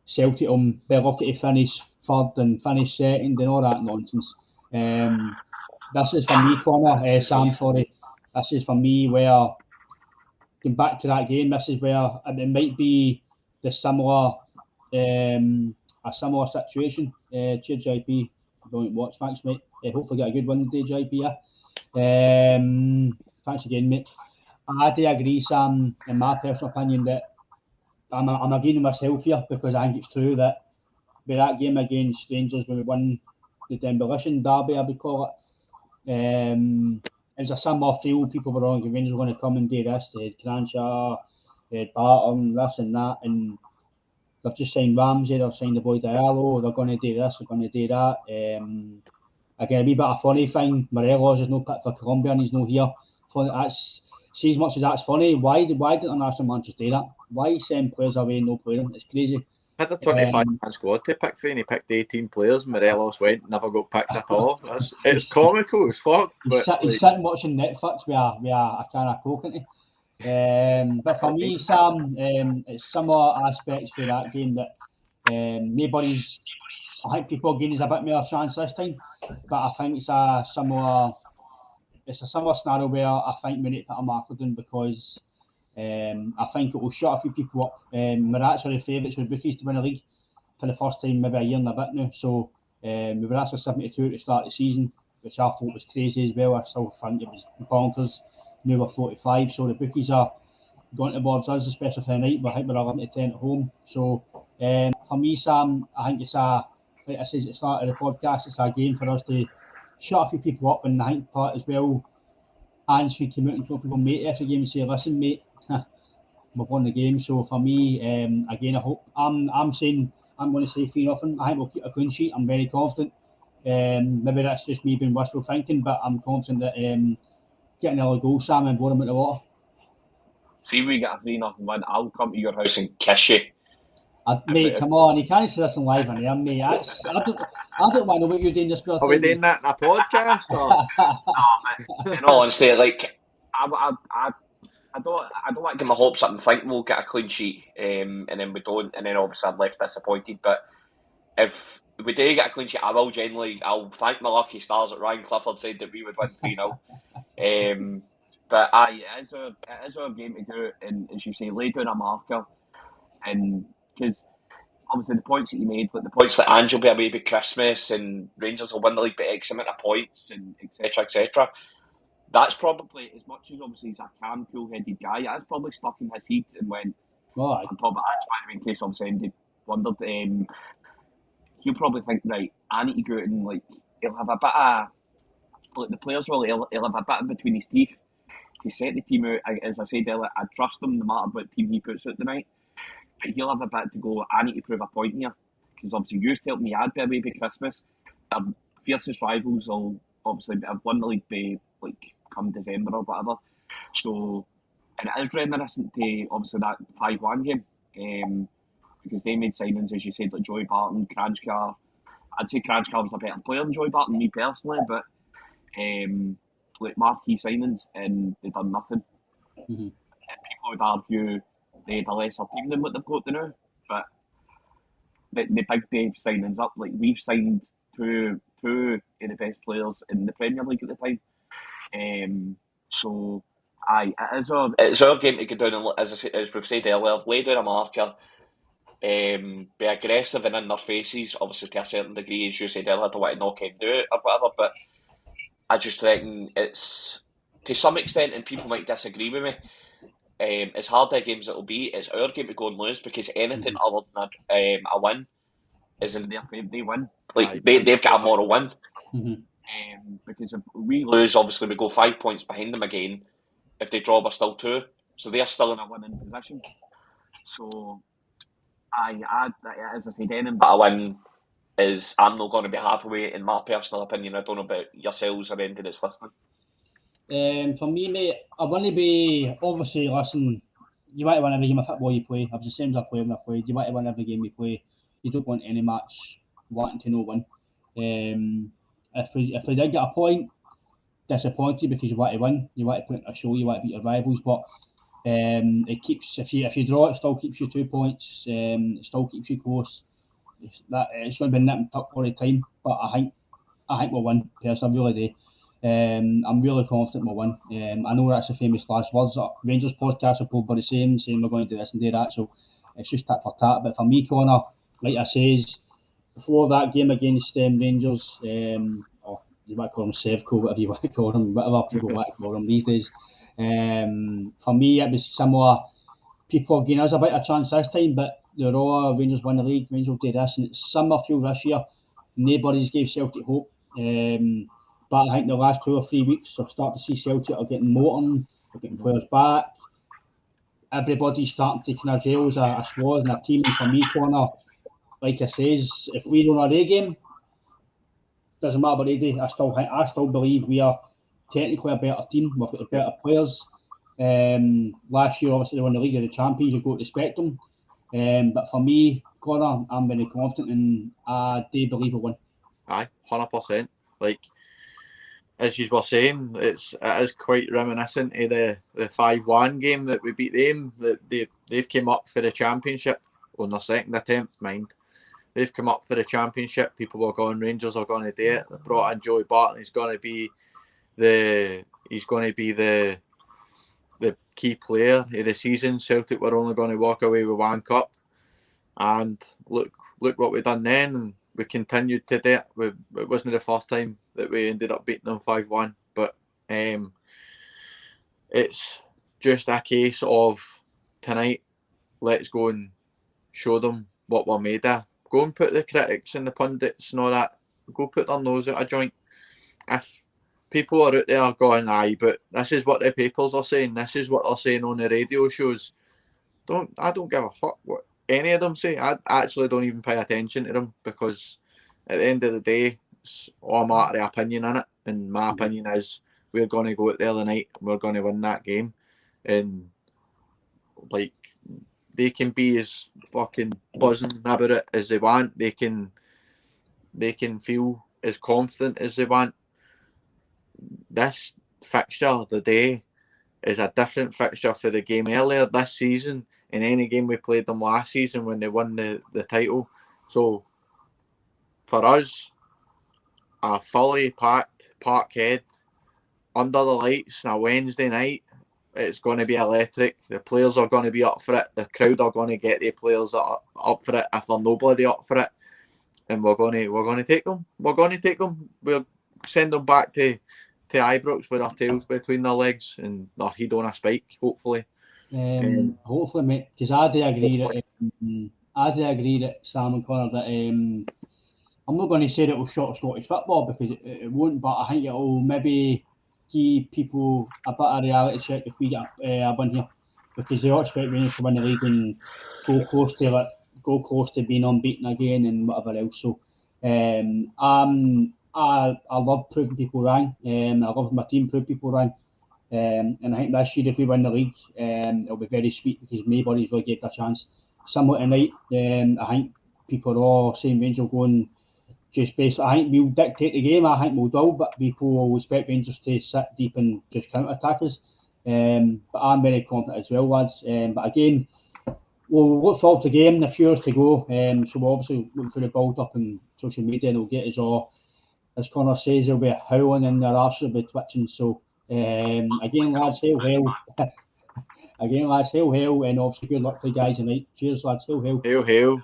Celtic will be lucky to finish third and finish second and all that nonsense. This is for me, Connor, Sam, sorry. This is for me where, going back to that game, this is where it might be the similar a similar situation. Cheers, JP. Brilliant watch. Thanks, mate. Hopefully get a good one today, JP. Thanks again, mate. I do agree, Sam, in my personal opinion, that I'm agreeing with myself here, because I think it's true that with that game against Rangers when we won the demolition derby, I would call it, it was a similar feel. People were on, Rangers were going to come and do this. They had Cranshaw, they had Barton, this and that, and they've just signed Ramsey, they've signed the boy Diallo, they're going to do this, they're going to do that. Again, a wee bit of a funny thing, Morelos is no pick for Colombia and he's not here. That's, see, as much as that's funny, why did international managers do that? Why send players away and no play them? It's crazy. Had a 25-man squad to pick for, and he picked 18 players. Morelos went, never got picked at all. It's comical as fuck. He's sitting watching Netflix with a can of Coke, isn't he? But for me, Sam, it's similar aspects for that game that nobody's. I think people are gaining a bit more chance this time, but I think it's a similar scenario where I think we need to put a marker down, because I think it will shut a few people up. We're actually favourites with bookies to win the league for the first time maybe a year and a bit now. So we were actually 72 at the start of the season, which I thought was crazy as well. I still think it was bonkers. Now we're 45, so the bookies are going towards us, especially for the night. I think we're 11 to 10 at home. So for me, Sam, I think it's like I said at the start of the podcast, it's a game for us to shut a few people up, and I think part as well, and should come out and tell people, mate, after the game and say, listen, mate, we've won the game. So for me, again, I hope I'm saying I'm going to say 3-0. I think we'll keep a clean sheet. I'm very confident. Maybe that's just me being wishful thinking, but I'm confident that getting another goal, Sam, and blow them out the water. See if we get a 3-0 win, I'll come to your house and kiss you. Mate, come on, you can't say this in live on air, mate. I don't want to know what you're doing this spare time. Are we doing that in a podcast? Or? No, in all honesty, like I don't want to get my hopes up and think we'll get a clean sheet, and then we don't, and then obviously I'm left disappointed. But if we do get a clean sheet, I'll thank my lucky stars that Ryan Clifford said that we would win 3-0. But it is our game to go, and as you say, lay down a marker, and because obviously the points that you made, like the points that Ange will be away by Christmas, and Rangers will win the league by X amount of points, and etc. That's probably, as much as obviously he's a calm, cool-headed guy, that's probably stuck in his head and went on top of that. By the way, in case obviously Andy wondered, he'll probably think, right, I need to go out and like he'll have a bit of like the players will he'll have a bit in between his teeth to set the team out. As I said earlier, I trust him no matter what team he puts out tonight. But he'll have a bit to go, I need to prove a point here. Because obviously you told me I'd be away by Christmas. Our fiercest rivals will obviously have won the league by like come December or whatever. So, and it is reminiscent to obviously that 5-1 game. Because they made signings, as you said, like Joey Barton, Kranjkar. I'd say Kranjkar was a better player than Joey Barton, me personally, but like marquee signings, and they've done nothing. Mm-hmm. People would argue they had a lesser team than what they've got to now, but the big Dave signings up, like we've signed two of the best players in the Premier League at the time. So it's our game to go down and, as we've said earlier, lay down a marker, be aggressive and in their faces, obviously to a certain degree, as you said earlier. I don't want to knock him do it or whatever, but I just reckon it's, to some extent, and people might disagree with me, as hard a games it'll be, it's our game to go and lose, because anything other than a win is in their favour. They win. Like they've got a moral win. Mm-hmm. Because if we lose, obviously we go 5 points behind them again. If they draw, we're still 2. So they're still in a winning position. So as I said, anything but a win is, I'm not going to be happy with it, in my personal opinion. I don't know about yourselves or anyone that's listening. For me, mate, I want to be, obviously, listen, you want to win every game of football you play. I've the same as I play when I played. You want to win every game you play. You don't want any match wanting to no win. If we did get a point, disappointed, because you want to win. You want to put in a show. You want to beat your rivals. But it keeps, if you draw, it still keeps you 2 points. It still keeps you close. It's going to be nip and tuck all the time. But I think we'll win. Personally, I really do. I'm really confident we'll win. I know that's the famous last words. Rangers podcast are probably the same, saying we're going to do this and do that. So it's just tat for tat. But for me, Connor, like I says, before that game against Rangers, or you might call him Sevco, whatever you want to call him, whatever people want to call him these days. For me, it was similar. People are giving us a bit of a chance this time, but they're all Rangers win the league, Rangers will do this, and it's similar feel this year. Nobody's gave Celtic hope. But I think the last 2 or 3 weeks, I've started to see Celtic are getting motoring, they're getting players back. Everybody's starting to kind of gel as a squad and a team. And for me, Connor, like I says, if we're on our A game, doesn't matter what they do. I still believe we are technically a better team. We've got better players. Last year, obviously, they won the League of the Champions. You've got to respect them. But for me, Connor, I'm very confident and I do believe we'll win. Aye, 100%. Like, as you were saying, it is quite reminiscent of the 5-1 game that we beat them. That they've came up for the championship on their second attempt, mind. They've come up for the championship. People were going, Rangers are going to do it. They brought in Joey Barton. He's going to be the key player of the season. Celtic were only going to walk away with 1 cup, and look what we done then. And we continued to do it. It wasn't the first time that we ended up beating them 5-1, but it's just a case of tonight. Let's go and show them what we're made of. Go and put the critics and the pundits and all that. Go put their nose out of joint. If people are out there going, aye, but this is what the papers are saying. This is what they're saying on the radio shows. I don't give a fuck what any of them say. I actually don't even pay attention to them, because at the end of the day, it's all a matter of opinion in it. And my opinion is we're going to go out there tonight and we're going to win that game. And like, they can be as fucking buzzing about it as they want. They can feel as confident as they want. This fixture, the day, is a different fixture for the game earlier this season in any game we played them last season when they won the title. So for us, a fully packed Parkhead under the lights on a Wednesday night, it's going to be electric. The players are going to be up for it. The crowd are going to get the players that are up for it if there's nobody up for it. And we're going to take them. We're going to take them. We'll send them back to Ibrox with our tails between their legs and their head on a spike, hopefully. Hopefully, mate, because I do agree that Sam and Connor, that I'm not going to say that it will short Scottish football, because it won't, but I think it will maybe give people a bit of reality check if we get a win here, because they all expect Rangers to win the league and go close to being unbeaten again and whatever else. So I love proving people wrong. I love my team prove people wrong. And I think this year, if we win the league, it'll be very sweet, because nobody's really gave a chance. Somewhat tonight, I think people are all saying Rangers will go and just basically, I think we'll dictate the game. I think we'll do, but people will expect Rangers to sit deep and just counter-attack us. But I'm very confident as well, lads. But again, we'll look forward to the game. A few hours to go. So we'll obviously look for the build-up on social media, and it'll get us all, as Connor says, there'll be a howling and their arse will be twitching. So again, lads, hail. Again, lads, hail, and obviously good luck to you guys tonight. Cheers, lads, hail. Hail.